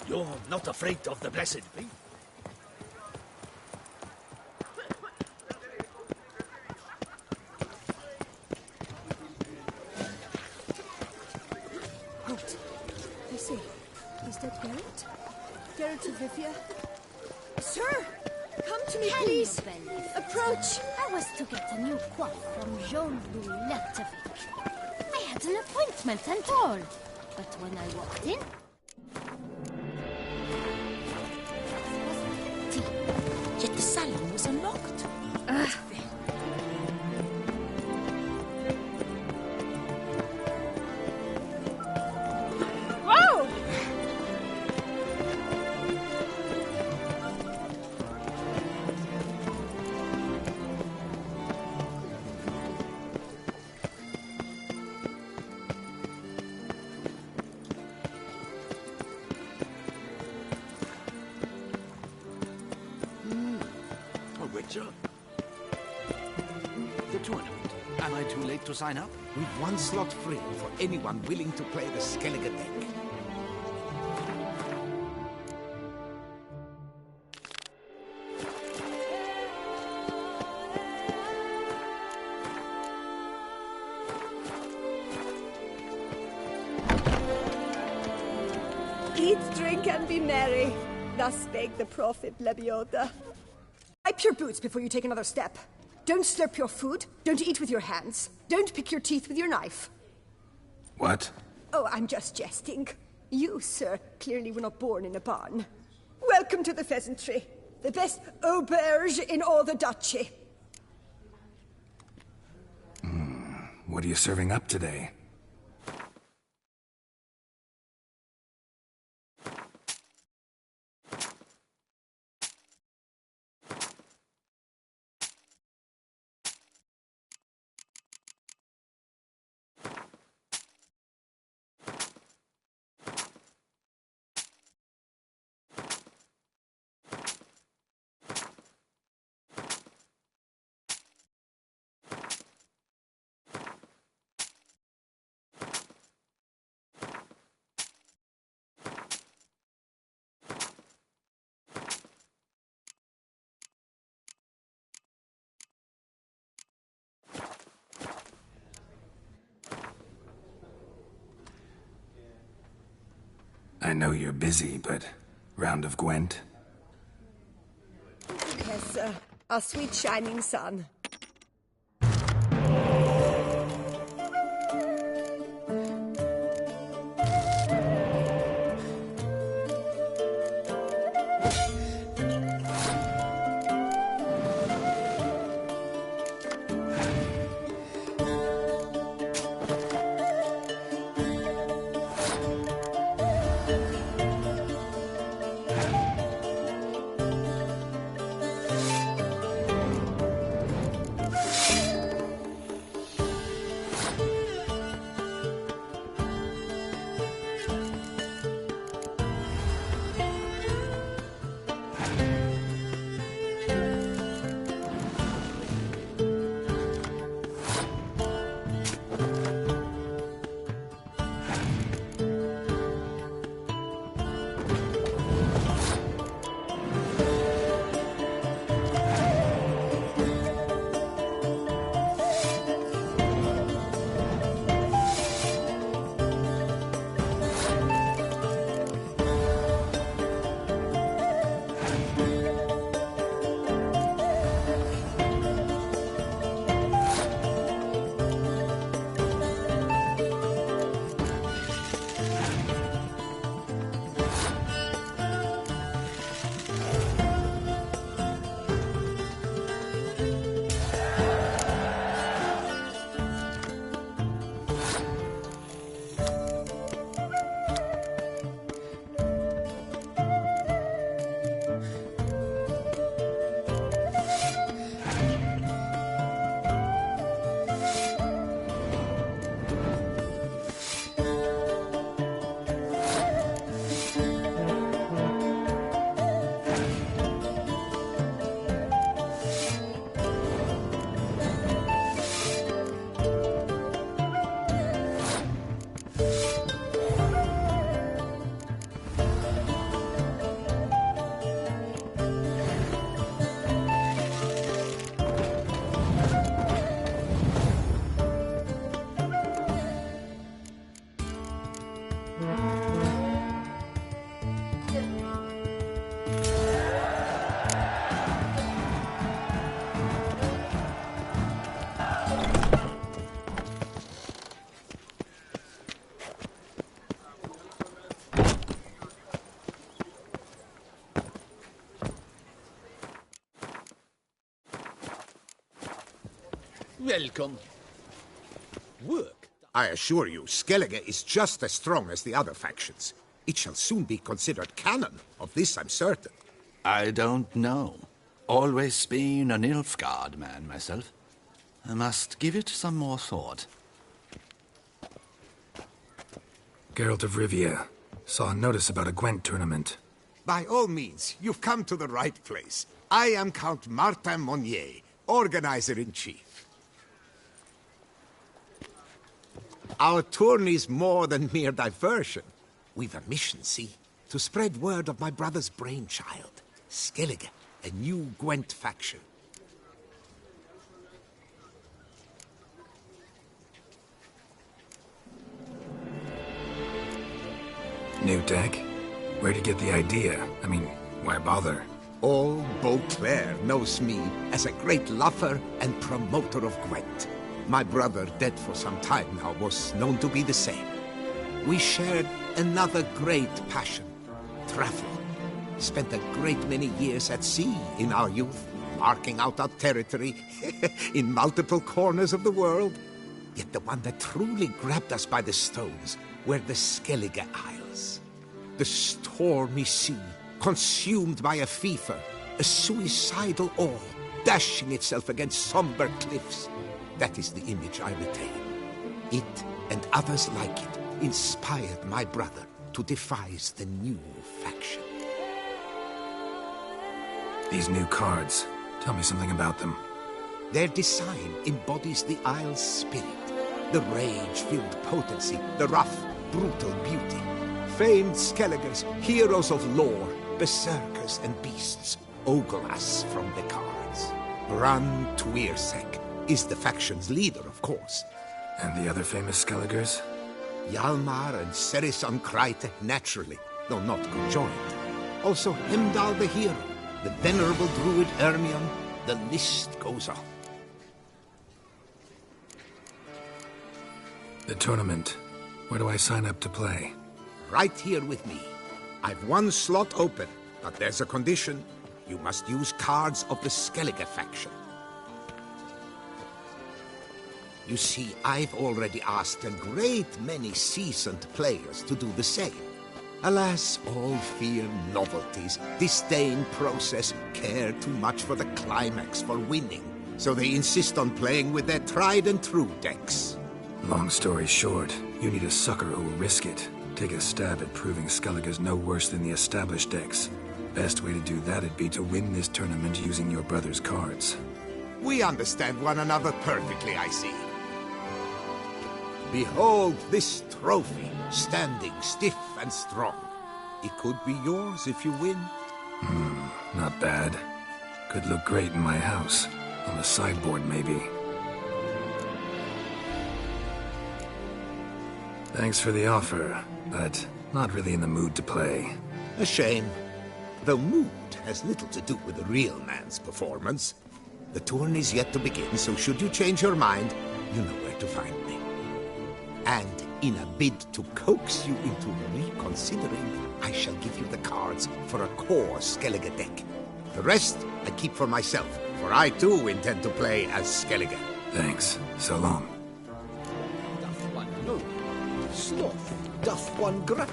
You're not afraid of the blessed beast? Halt. I see. Is that Geralt? Geralt of Rivia? Sir! Come to me, please! Approach! I was to get a new coif from Jean-Louis Latovic. I had an appointment and all. But when I walked in... Yet the salon was unlocked. Whoa! Witcher? The tournament. Am I too late to sign up? We've one slot free for anyone willing to play the Skellige deck. Eat, drink, and be merry. Thus spake the prophet Lebioda. Wipe your boots before you take another step. Don't slurp your food. Don't eat with your hands. Don't pick your teeth with your knife. What? Oh, I'm just jesting. You, sir, clearly were not born in a barn. Welcome to the Pheasantry, the best auberge in all the duchy. What are you serving up today? I know you're busy, but round of Gwent? Yes, sir. Our sweet shining sun. Welcome. Work? I assure you, Skellige is just as strong as the other factions. It shall soon be considered canon. Of this I'm certain. I don't know. Always been a Nilfgaard man myself. I must give it some more thought. Geralt of Rivia. Saw a notice about a Gwent tournament. By all means, you've come to the right place. I am Count Martin Monnier, Organizer-in-Chief. Our tourney's more than mere diversion. We've a mission, see? To spread word of my brother's brainchild, Skellige, a new Gwent faction. New tech? Where'd you get the idea? I mean, why bother? All Beauclair knows me as a great lover and promoter of Gwent. My brother, dead for some time now, was known to be the same. We shared Another great passion, travel. Spent a great many years at sea in our youth, marking out our territory in multiple corners of the world. Yet the one that truly grabbed us by the stones were the Skellige Isles. The stormy sea, consumed by a fever, a suicidal awe, dashing itself against somber cliffs. That is the image I retain. It, and others like it, inspired my brother to devise the new faction. These new cards, tell me something about them. Their design embodies the Isle's spirit. The rage-filled potency, the rough, brutal beauty. Famed Skelligers, heroes of lore, berserkers and beasts, ogle us from the cards. Bran Tuirsek is the faction's leader, of course. And the other famous Skelligers? Hjalmar and Serisan Kreite, naturally, though not conjoined. Also Hemdall the hero, the venerable druid Ermion, the list goes on. The tournament. Where do I sign up to play? Right here with me. I've one slot open, but there's a condition. You must use cards of the Skellige faction. You see, I've already asked a great many seasoned players to do the same. Alas, all fear novelties, disdain process, care too much for the climax, for winning. So they insist on playing with their tried and true decks. Long story short, you need a sucker who will risk it. Take a stab at proving Skellige's no worse than the established decks. Best way to do that'd be to win this tournament using your brother's cards. We understand one another perfectly, I see. Behold this trophy, standing stiff and strong. It could be yours if you win. Not bad. Could look great in my house. On the sideboard, maybe. Thanks for the offer, but not really in the mood to play. A shame. Though mood has little to do with the real man's performance. The tourney's yet to begin, so should you change your mind, you know where to find me. And in a bid to coax you into reconsidering, I shall give you the cards for a core Skellige deck. The rest I keep for myself, for I too intend to play as Skellige. Thanks. So long. Doth one know? Sloth doth one grunt?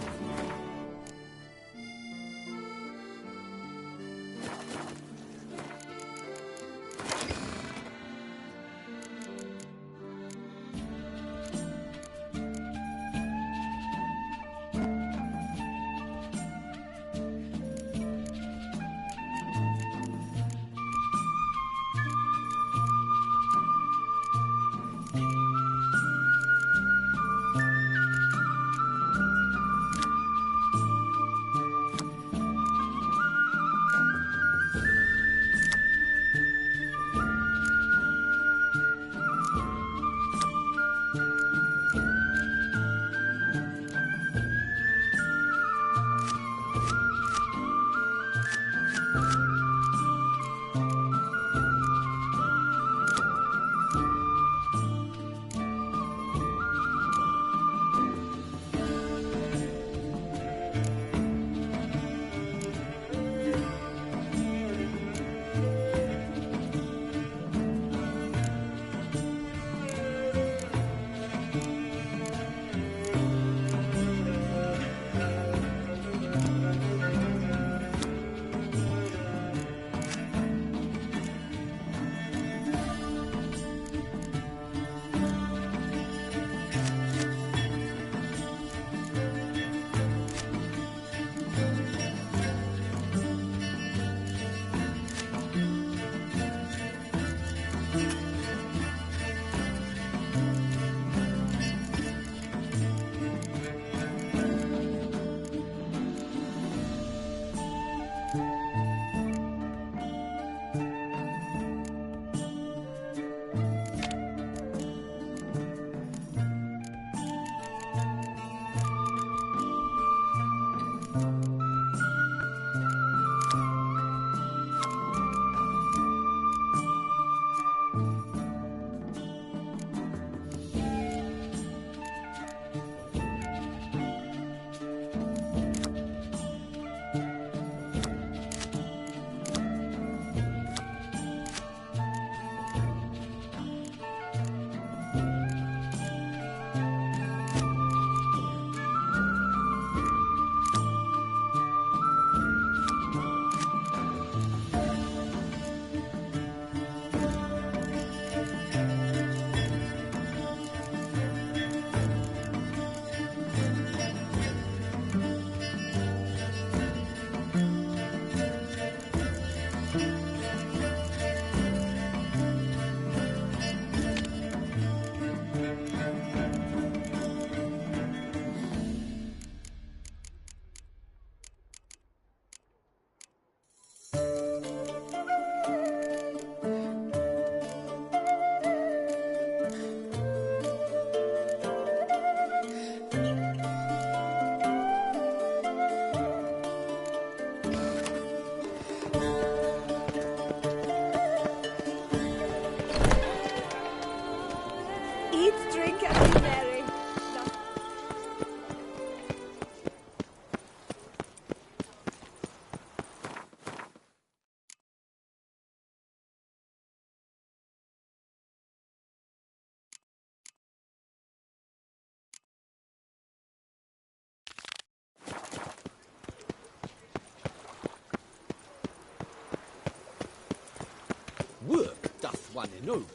work doth one ennoble.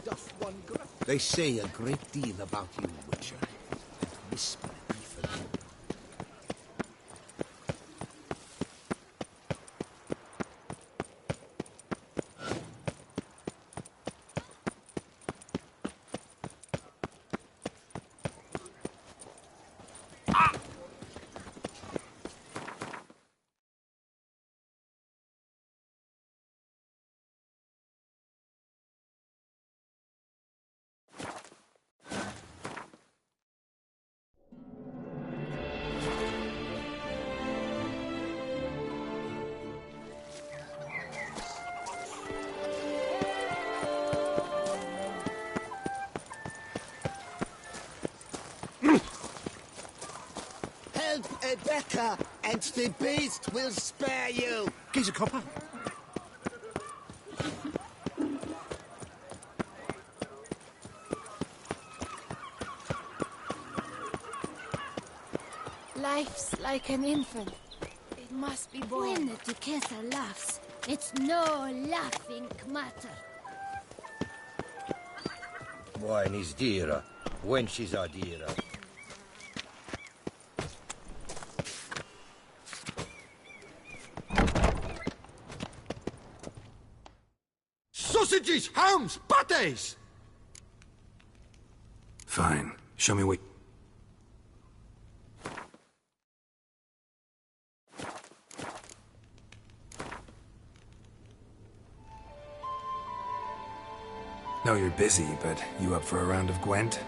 Doth one They say a great deal about you, Witcher, and whisper even more. Becca, and the beast will spare you. Geezer Copper. Life's like an infant. It must be born. When the Duquesa laughs, it's no laughing matter. Wine is dearer, wenches are dearer. Sausages, hams, patés! Fine. Show me what... Know you're busy, but you up for a round of Gwent?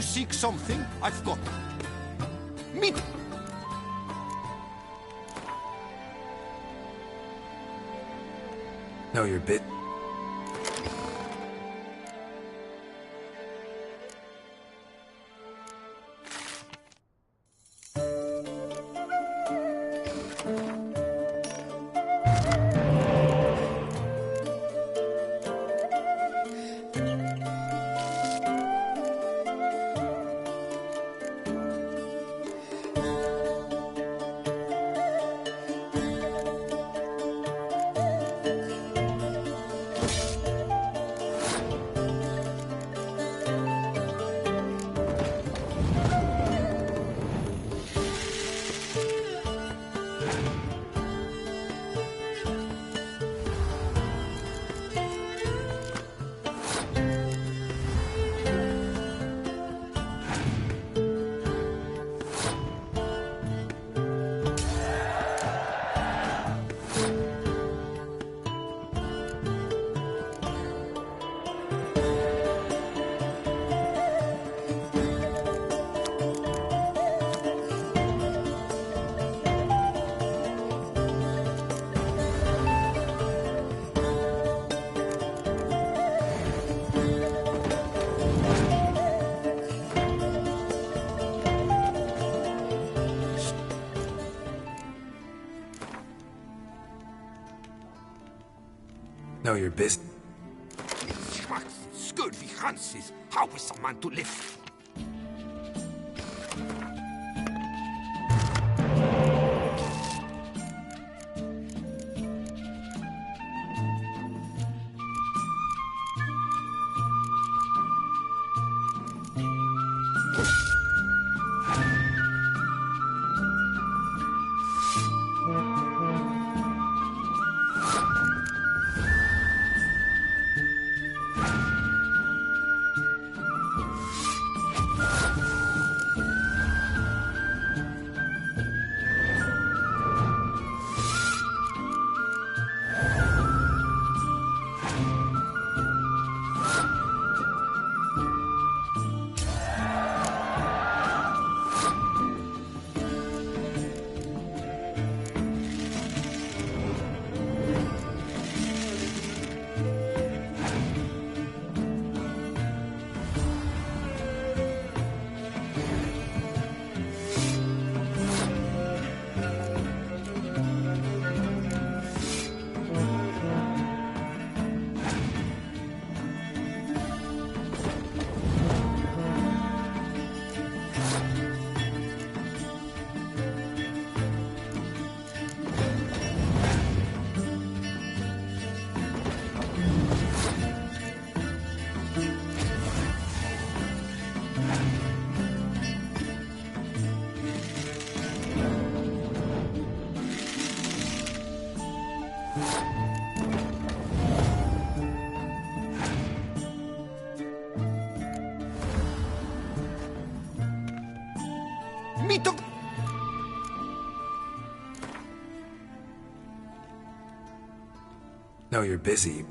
You seek something? I've got it. Meet me. Know your bit. Know your business. Skud vi Hansis. How is a man to live? Know you're busy.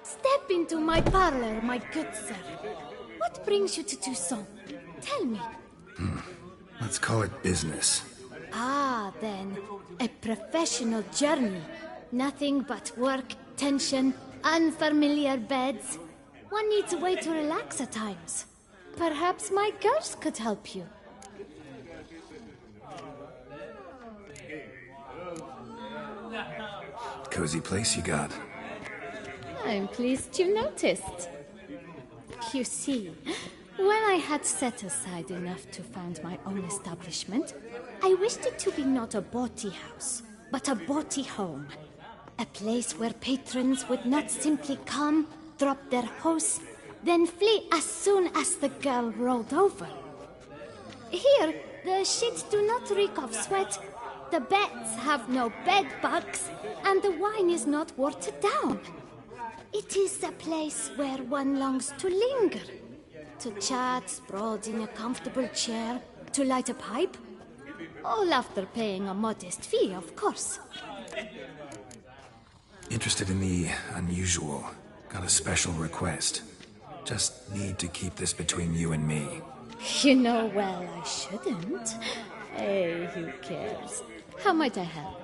Step into my parlor, my good sir. What brings you to Toussaint? Tell me. Let's call it business. Ah, then. A professional journey. Nothing but work, tension, unfamiliar beds. One needs a way to relax at times. Perhaps my girls could help you. Cozy place you got. I'm pleased you noticed. You see, when I had set aside enough to found my own establishment, I wished it to be not a bawdy house, but a bawdy home. A place where patrons would not simply come, drop their hose, then flee as soon as the girl rolled over. Here, the sheets do not reek of sweat, the beds have no bed bugs, and the wine is not watered down. It is a place where one longs to linger, to chat sprawled in a comfortable chair, to light a pipe, all after paying a modest fee, of course. Interested in the unusual. Got a special request. Just need to keep this between you and me. You know well I shouldn't. Hey, who cares? How might I help?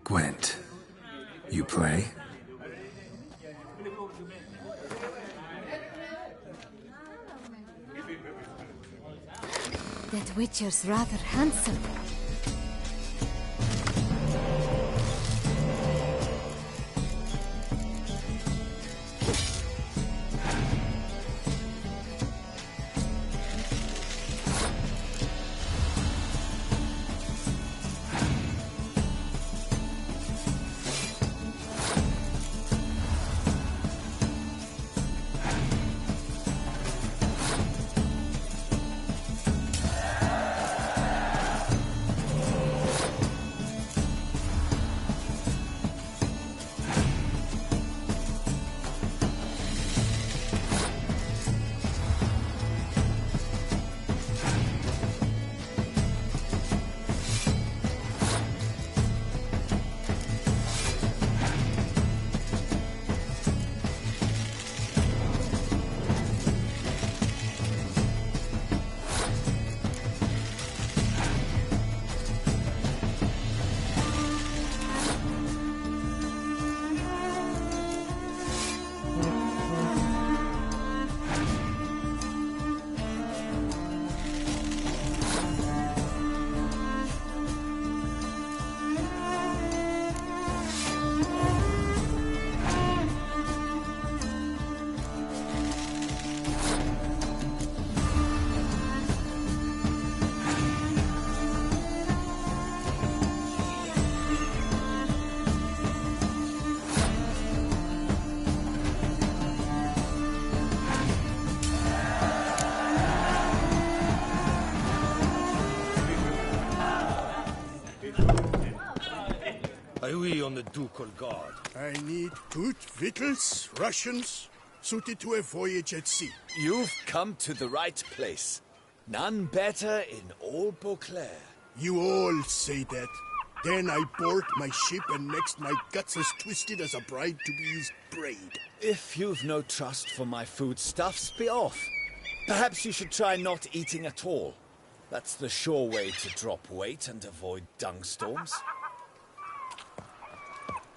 Gwent, you play? That Witcher's rather handsome. Are we on the ducal guard? I need good victuals, rations, suited to a voyage at sea. You've come to the right place. None better in all Beauclair. You all say that. Then I board my ship and next my guts as twisted as a bride to be's braid. If you've no trust for my foodstuffs, be off. Perhaps you should try not eating at all. That's the sure way to drop weight and avoid dung storms.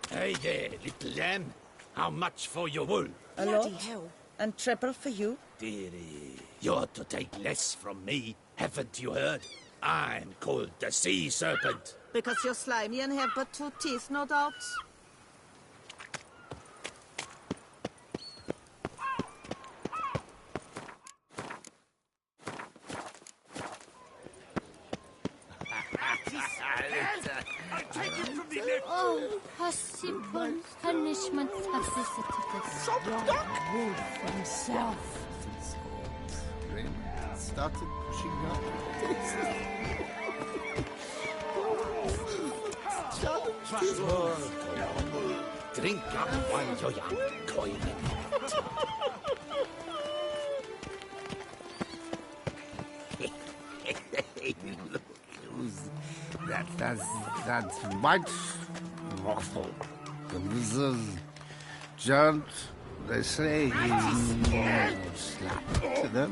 Hey there, little lamb. How much for your wool? A lot. And treble for you. Dearie, you're to take less from me, haven't you heard? I'm called the Sea Serpent. Because you're slimy and have but 2 teeth, no doubt. Oh, possible punishments have visited us. Wolf himself. Started pushing up. Drink up while you're young, coiling. That's white waffle. The wizard Judd, they say he's slap to them.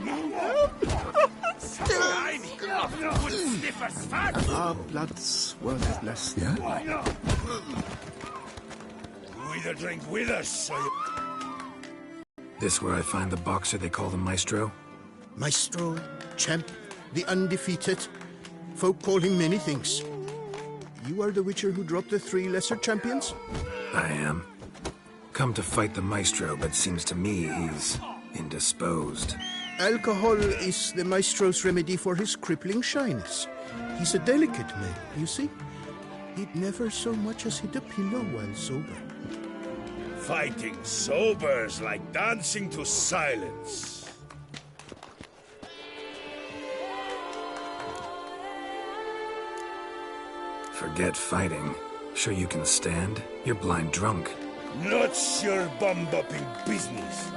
Still, I'm Gruff would sniff us fat. Our blood's worth less. Yeah? You either drink with us, or you... This where I find the boxer they call the Maestro? Maestro, champ, the undefeated. Folk call him many things. You are the Witcher who dropped the 3 lesser champions? I am. Come to fight the Maestro, but seems to me he's indisposed. Alcohol is the Maestro's remedy for his crippling shyness. He's a delicate man, you see? He'd never so much as hit a pillow while sober. Fighting sober's like dancing to silence. Forget fighting. Sure you can stand? You're blind drunk. Not your bum-bopping business.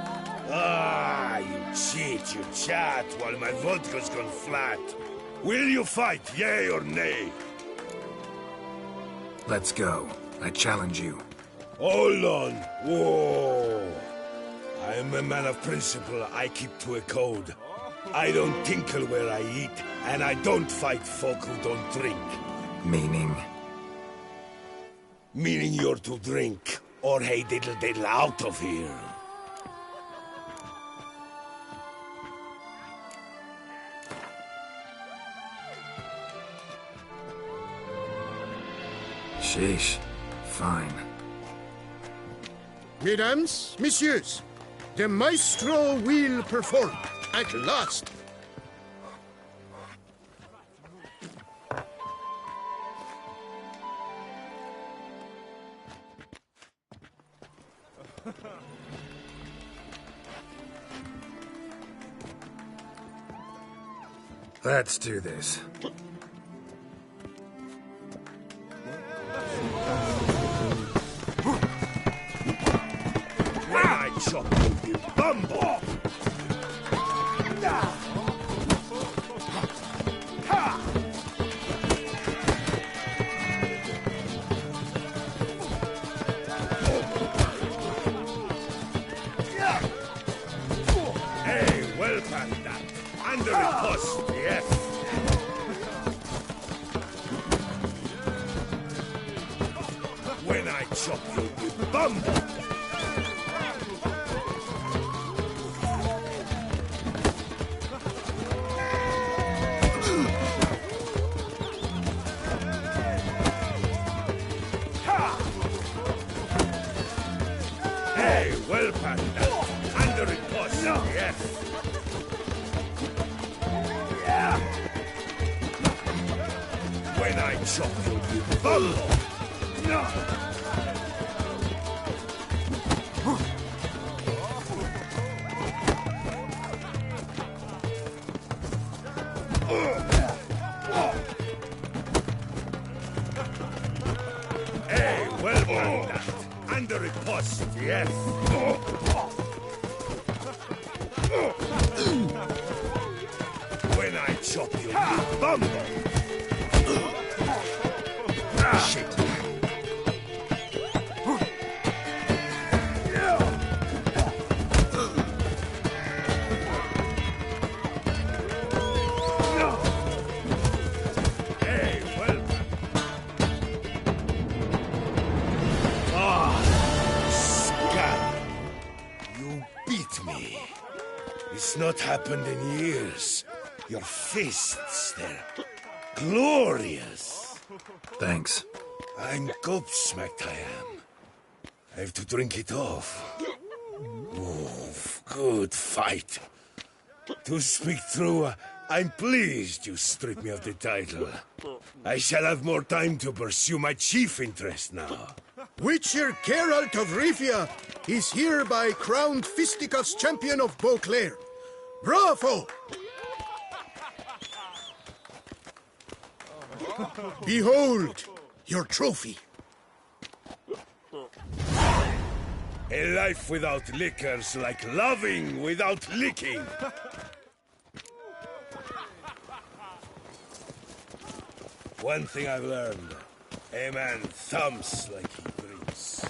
Ah, you cheat, you chat, while my vodka's gone flat. Will you fight, yay or nay? Let's go. I challenge you. Hold on. Whoa. I am a man of principle. I keep to a code. I don't tinkle where I eat, and I don't fight folk who don't drink. Meaning? Meaning you're to drink, or hey diddle diddle out of here. Sheesh. Fine. Mesdames, messieurs, the Maestro will perform at last. Let's do this. When I chop you, bumble! Hey, well past that. Under the post, yes. When I chop you, you bumble! Hey, well past that. Under the post, yes. When I chop you, you bumble! No! Hey, well done that. Under the post, yes. When I chop you, you bumble! Shit. Hey, well. Scab. You beat me. It's not happened in years. Your fists, they're glorious. Thanks. I'm gobsmacked, I am. I have to drink it off. Oof, good fight. To speak true, I'm pleased you stripped me of the title. I shall have more time to pursue my chief interest now. Witcher Geralt of Rivia is hereby crowned Fisticuffs champion of Beauclair. Bravo! Behold your trophy. A life without liquor's like loving without licking. One thing I've learned, a man thumps like he drinks.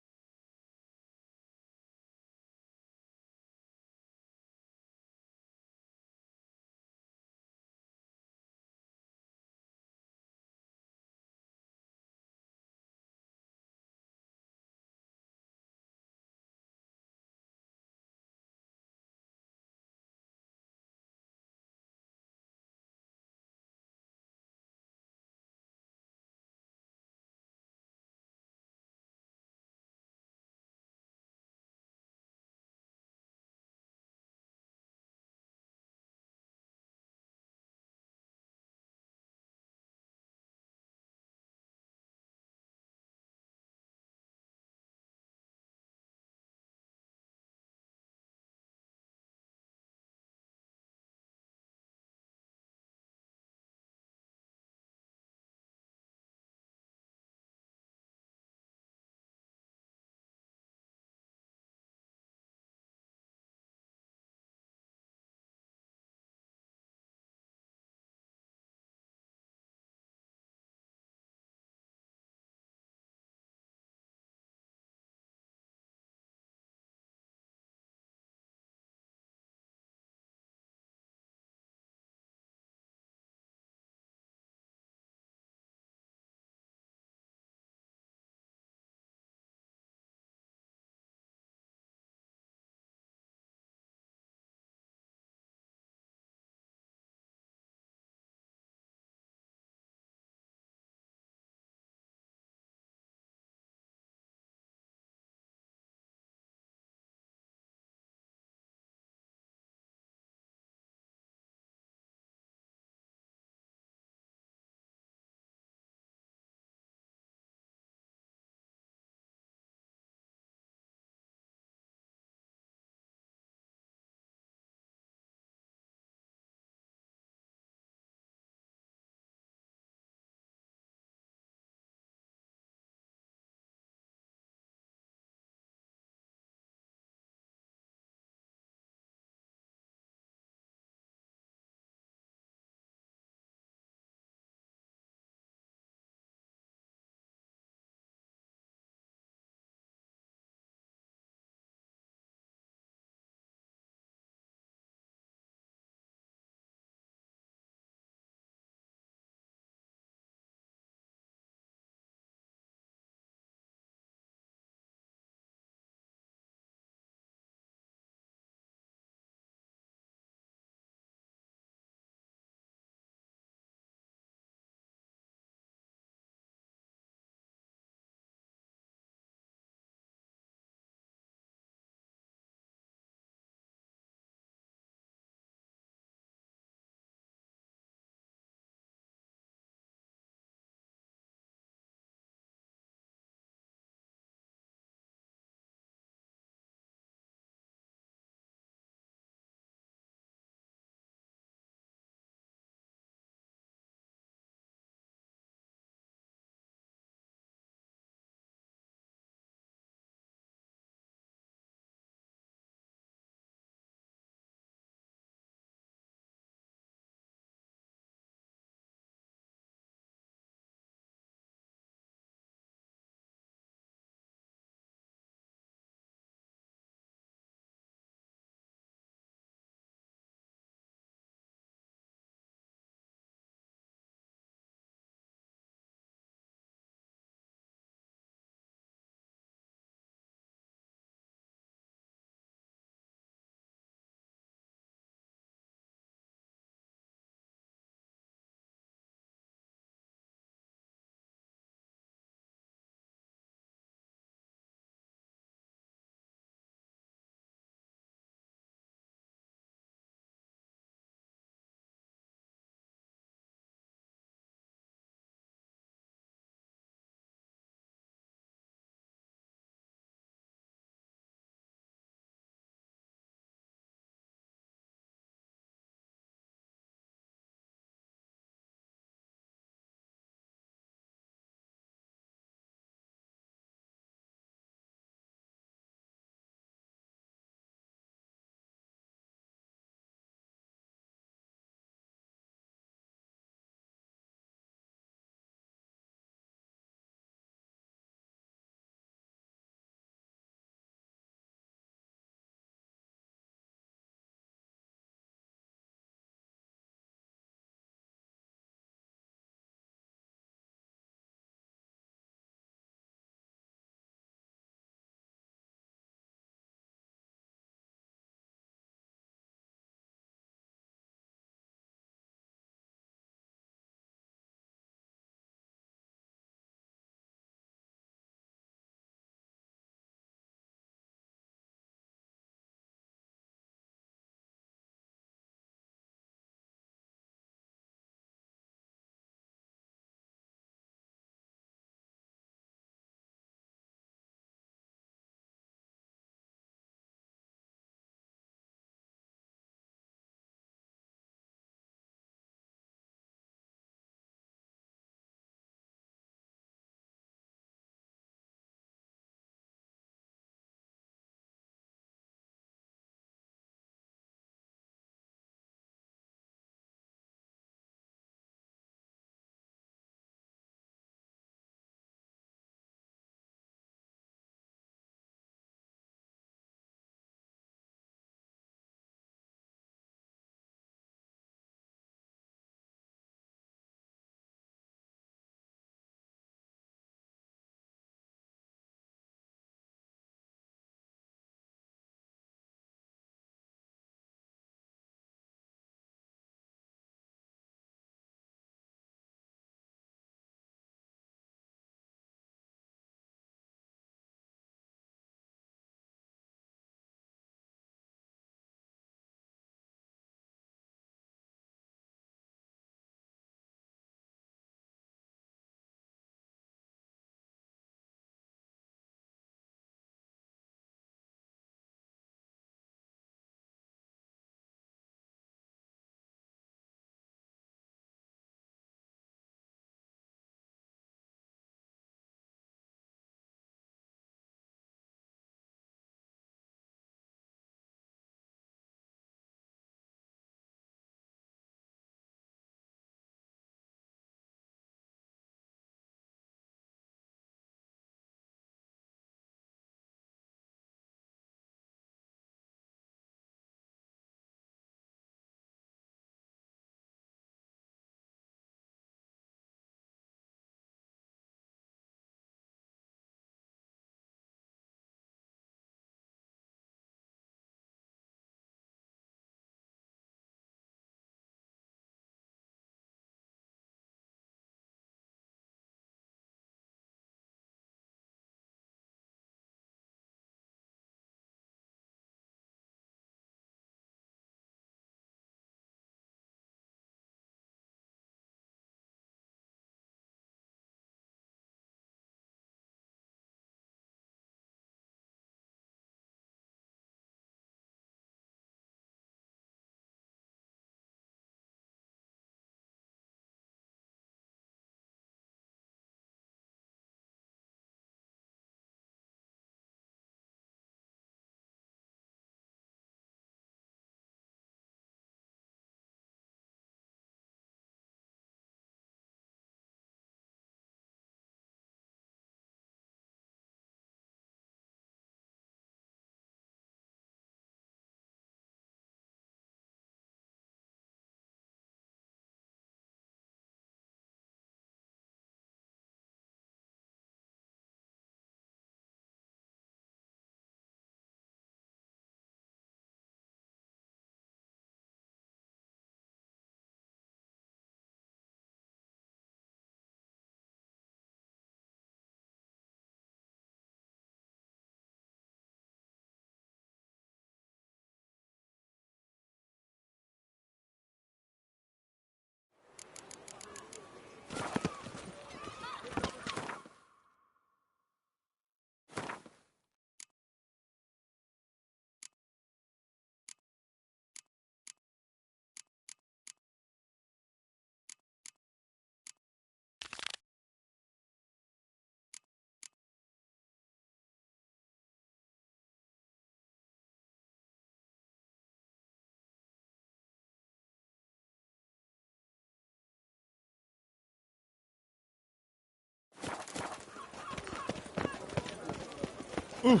Let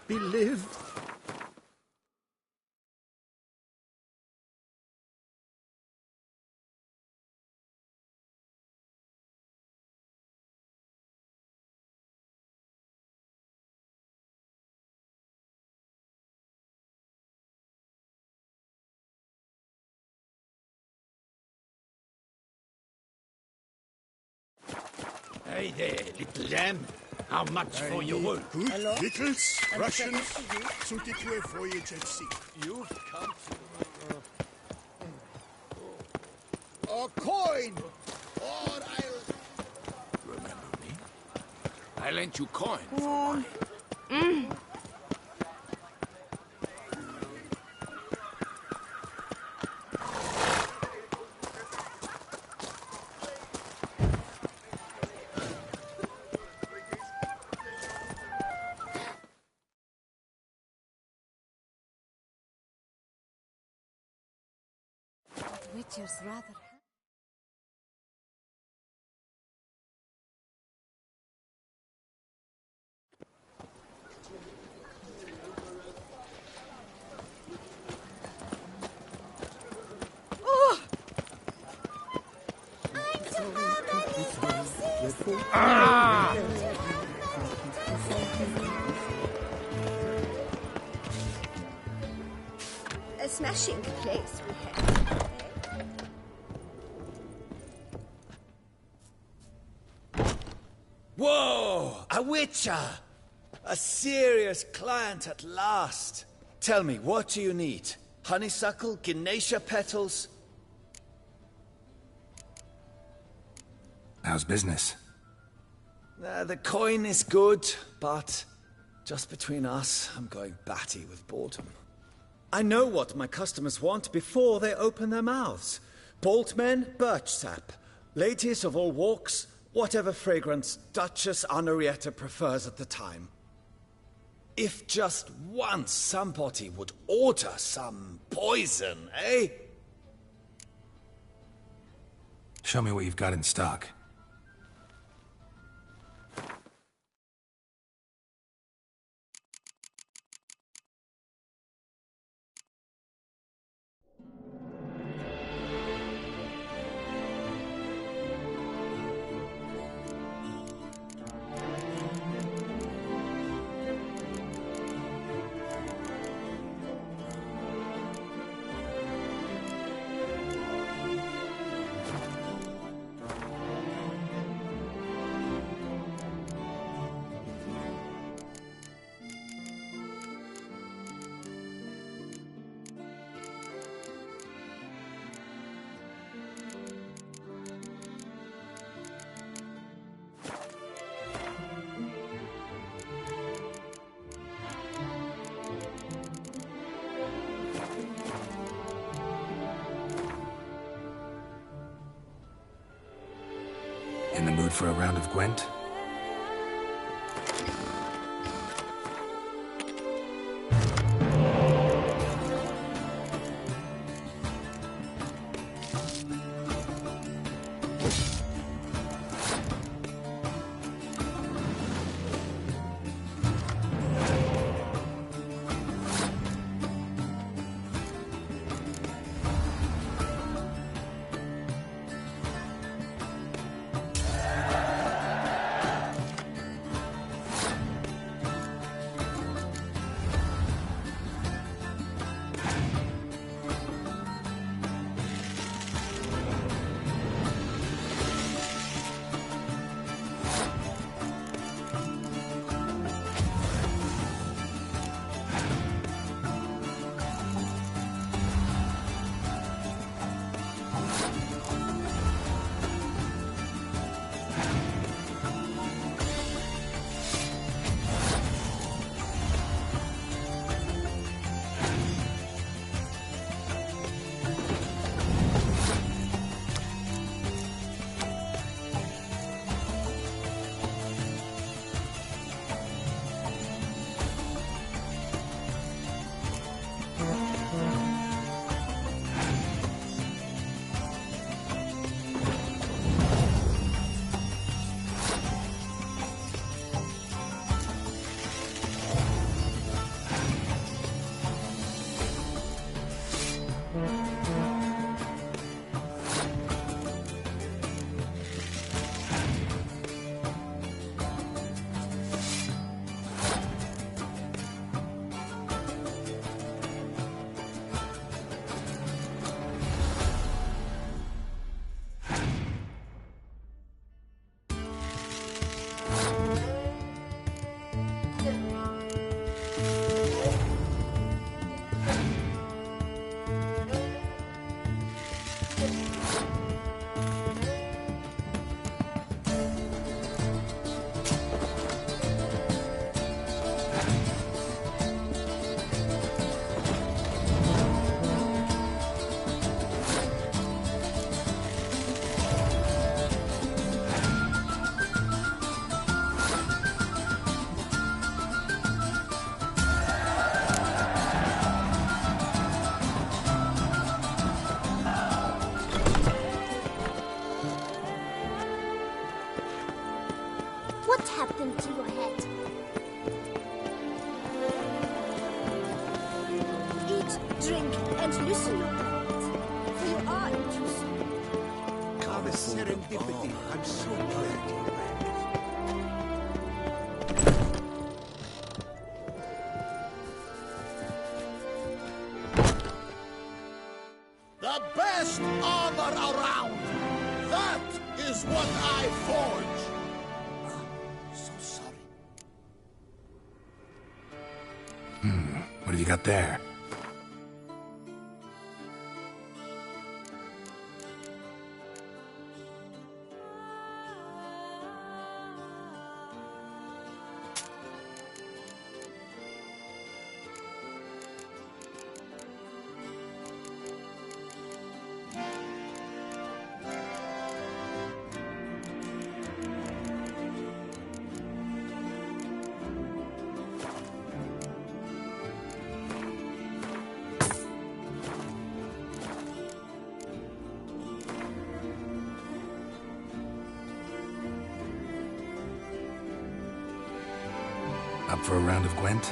me live. Hey there, little lamb. How much for your work? Good victuals, rations, suited to a voyage at sea. You've come to... A coin! Or I'll... Remember me? I lent you coin. Go on. Witcher's rather... Oh! A smashing place we have. Whoa! A witcher! A serious client at last. Tell me, what do you need? Honeysuckle? Ginacia petals? How's business? The coin is good, but just between us, I'm going batty with boredom. I know what my customers want before they open their mouths. Boltmen, birch sap. Ladies of all walks, whatever fragrance Duchess Anarietta prefers at the time. If just once somebody would order some poison, eh? Show me what you've got in stock. In the mood for a round of Gwent? Drink and loosen your belt, for you are in Toussaint. Ah, the serendipity. I'm so glad you're back. The best armor around! That is what I forge! So sorry. What have you got there? Up for a round of Gwent?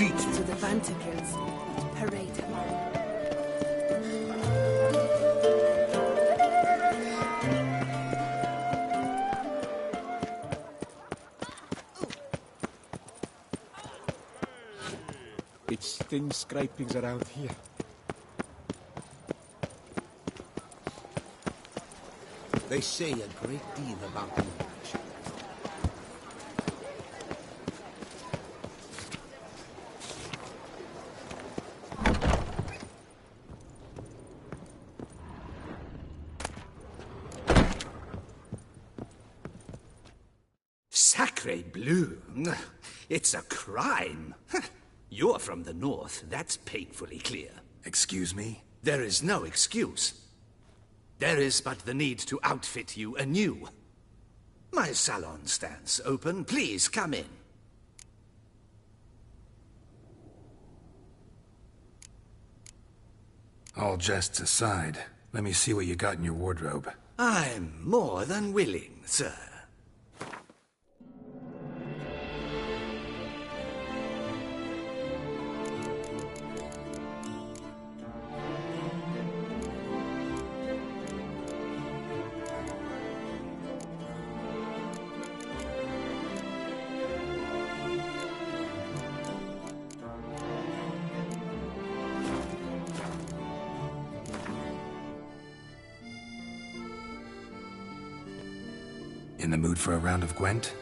To the Vantikils, parade him on. It's thin scrapings around here. They say a great deal about you, Witcher. Sacre bleu! It's a crime. You're from the north, that's painfully clear. Excuse me? There is no excuse. There is but the need to outfit you anew. My salon stands open. Please come in. All jests aside, let me see what you got in your wardrobe. I'm more than willing, sir. In the mood for a round of Gwent?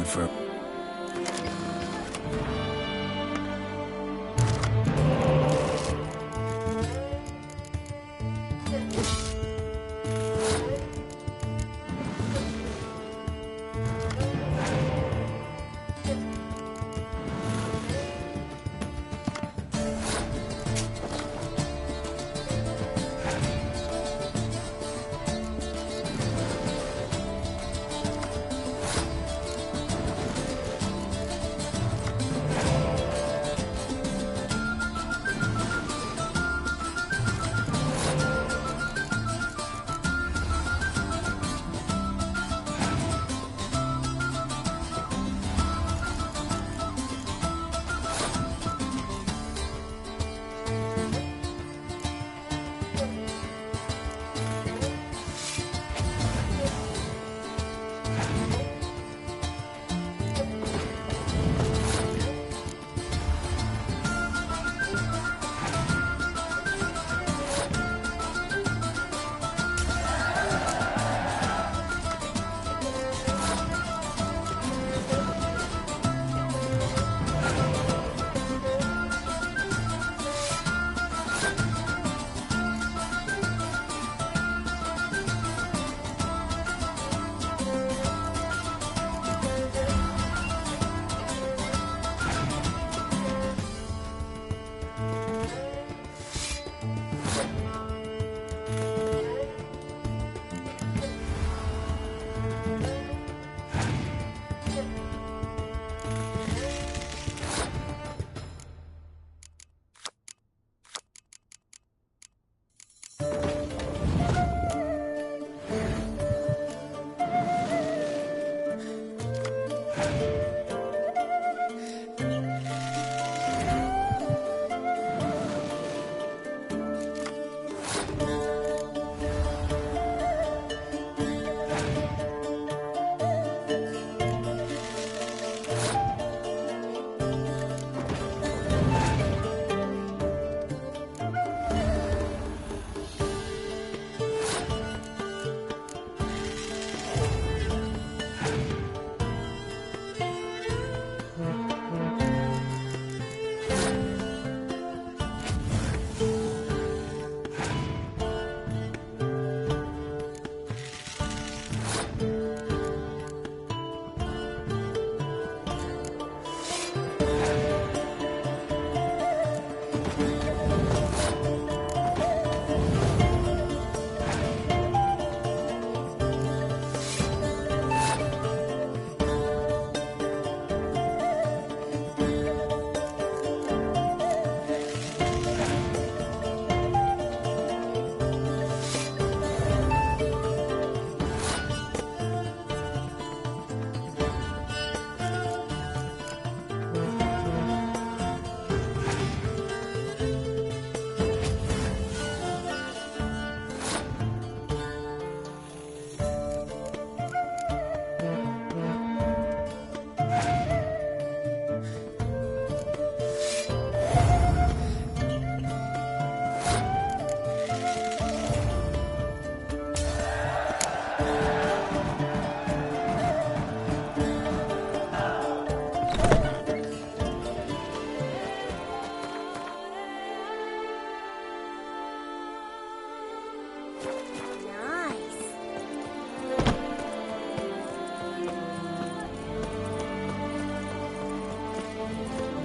food for...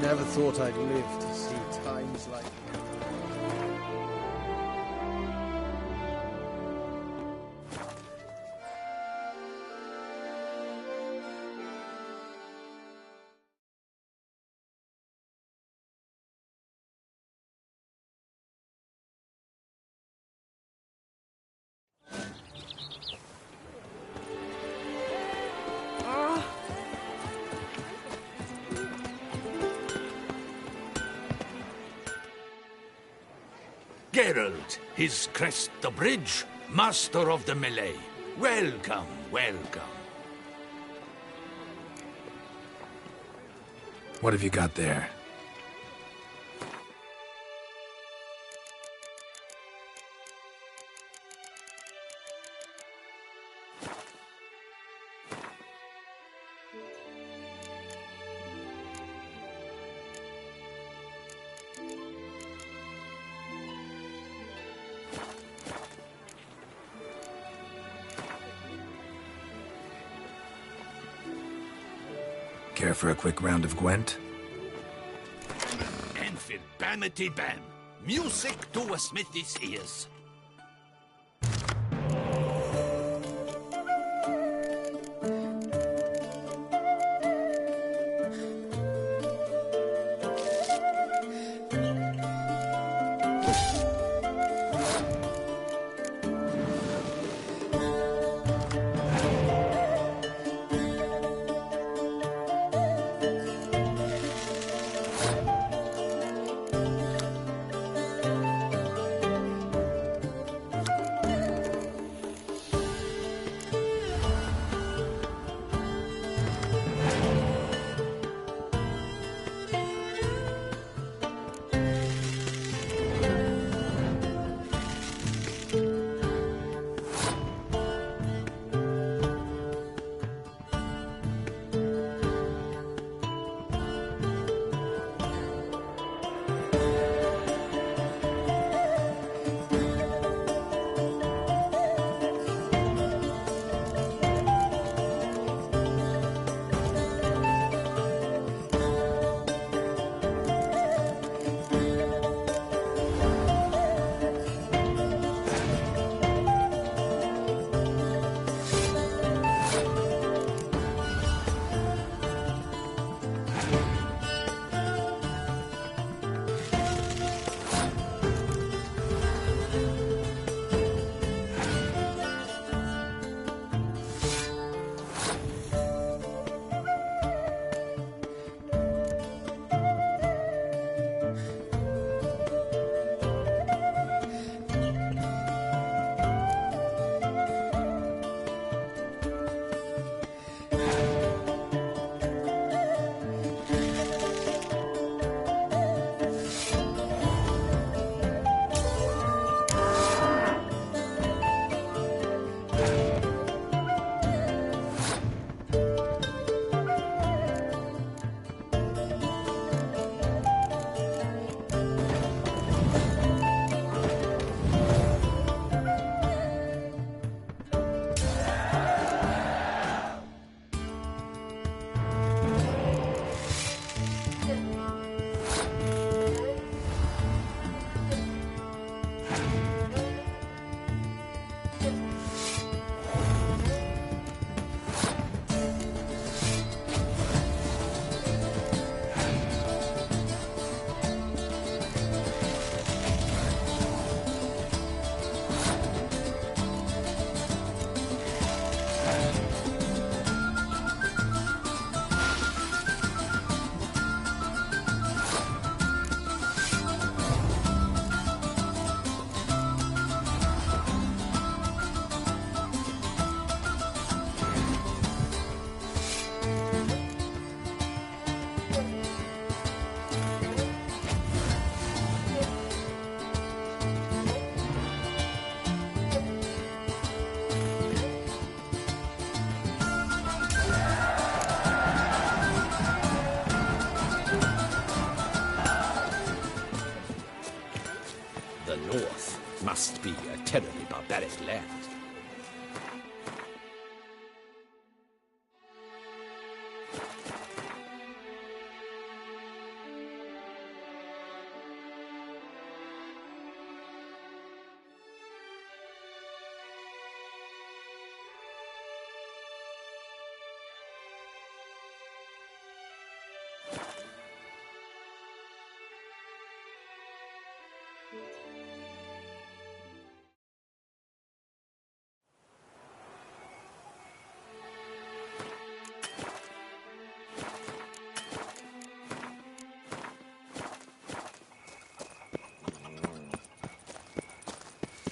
Never thought I'd live to see times like these. Geralt, his crest the bridge, master of the melee. Welcome, welcome. What have you got there? Care for a quick round of Gwent? And for Bamity Bam, music to a smithy's ears. Must be a terribly barbaric land.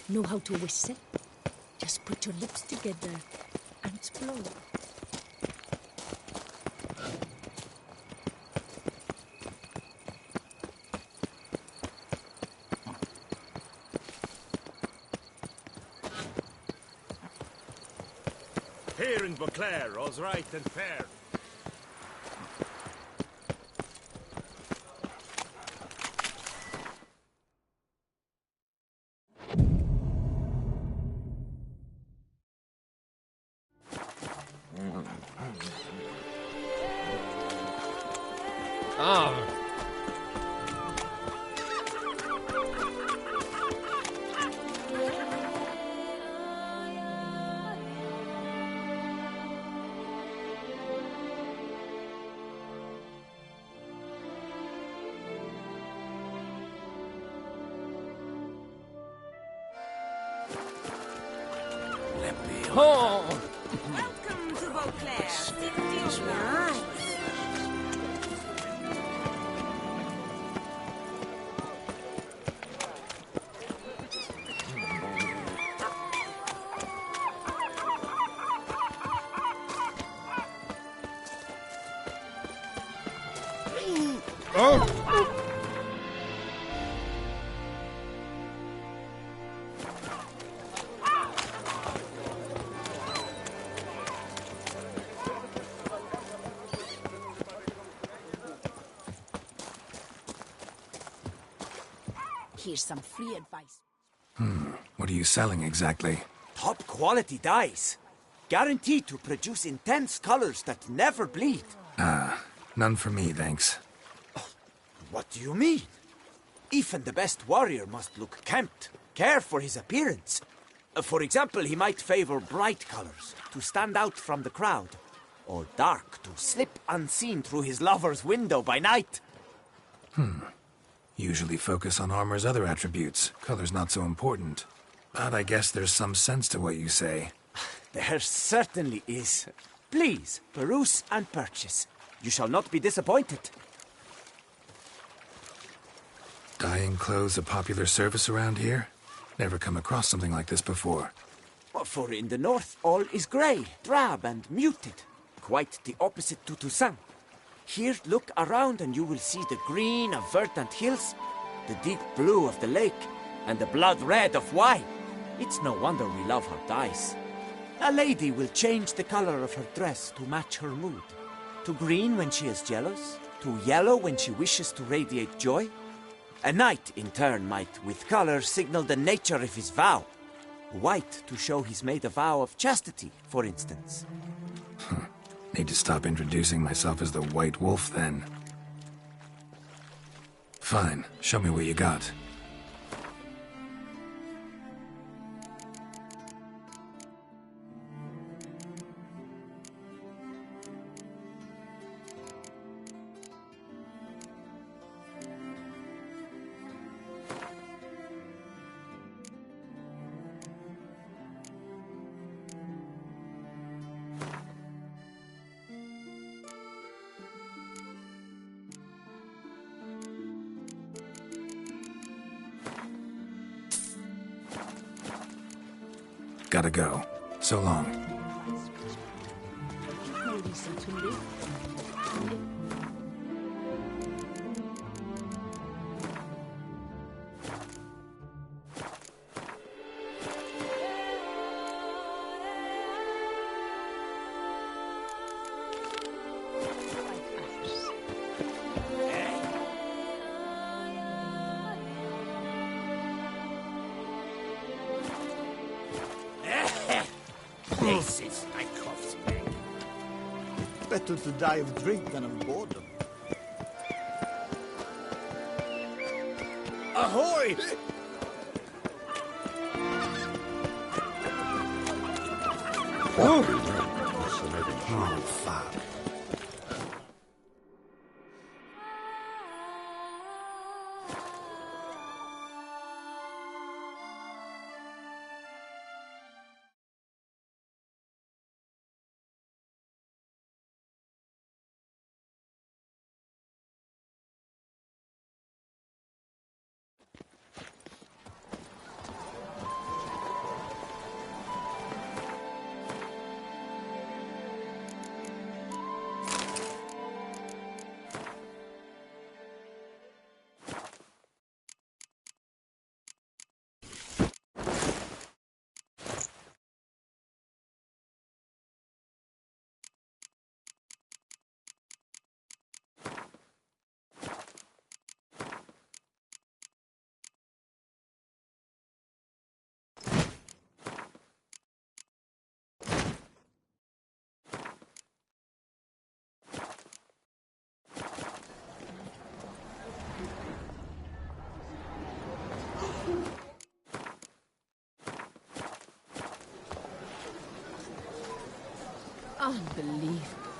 Know how to whistle? Just put your lips together and blow. Here in Beauclair, all's right and fair. Welcome to Beauclair. City's nice. Here's some free advice. What are you selling exactly? Top quality dyes. Guaranteed to produce intense colors that never bleed. None for me, thanks. What do you mean? Even the best warrior must look kempt, care for his appearance. For example, he might favor bright colors to stand out from the crowd, or dark to slip unseen through his lover's window by night. Usually focus on armor's other attributes. Color's not so important. But I guess there's some sense to what you say. There certainly is. Please, peruse and purchase. You shall not be disappointed. Dyeing clothes a popular service around here? Never come across something like this before. For in the north, all is grey, drab and muted. Quite the opposite to Toussaint. Here, look around and you will see the green of verdant hills, the deep blue of the lake, and the blood red of wine. It's no wonder we love her dyes. A lady will change the color of her dress to match her mood. To green when she is jealous, to yellow when she wishes to radiate joy. A knight, in turn, might, with color, signal the nature of his vow. White to show he's made a vow of chastity, for instance. Need to stop introducing myself as the White Wolf, then. Fine, show me what you got. Gotta go. So long. This is Tchaikovsky. Better to die of drink than of boredom. Ahoy! Oh, fuck. Unbelievable.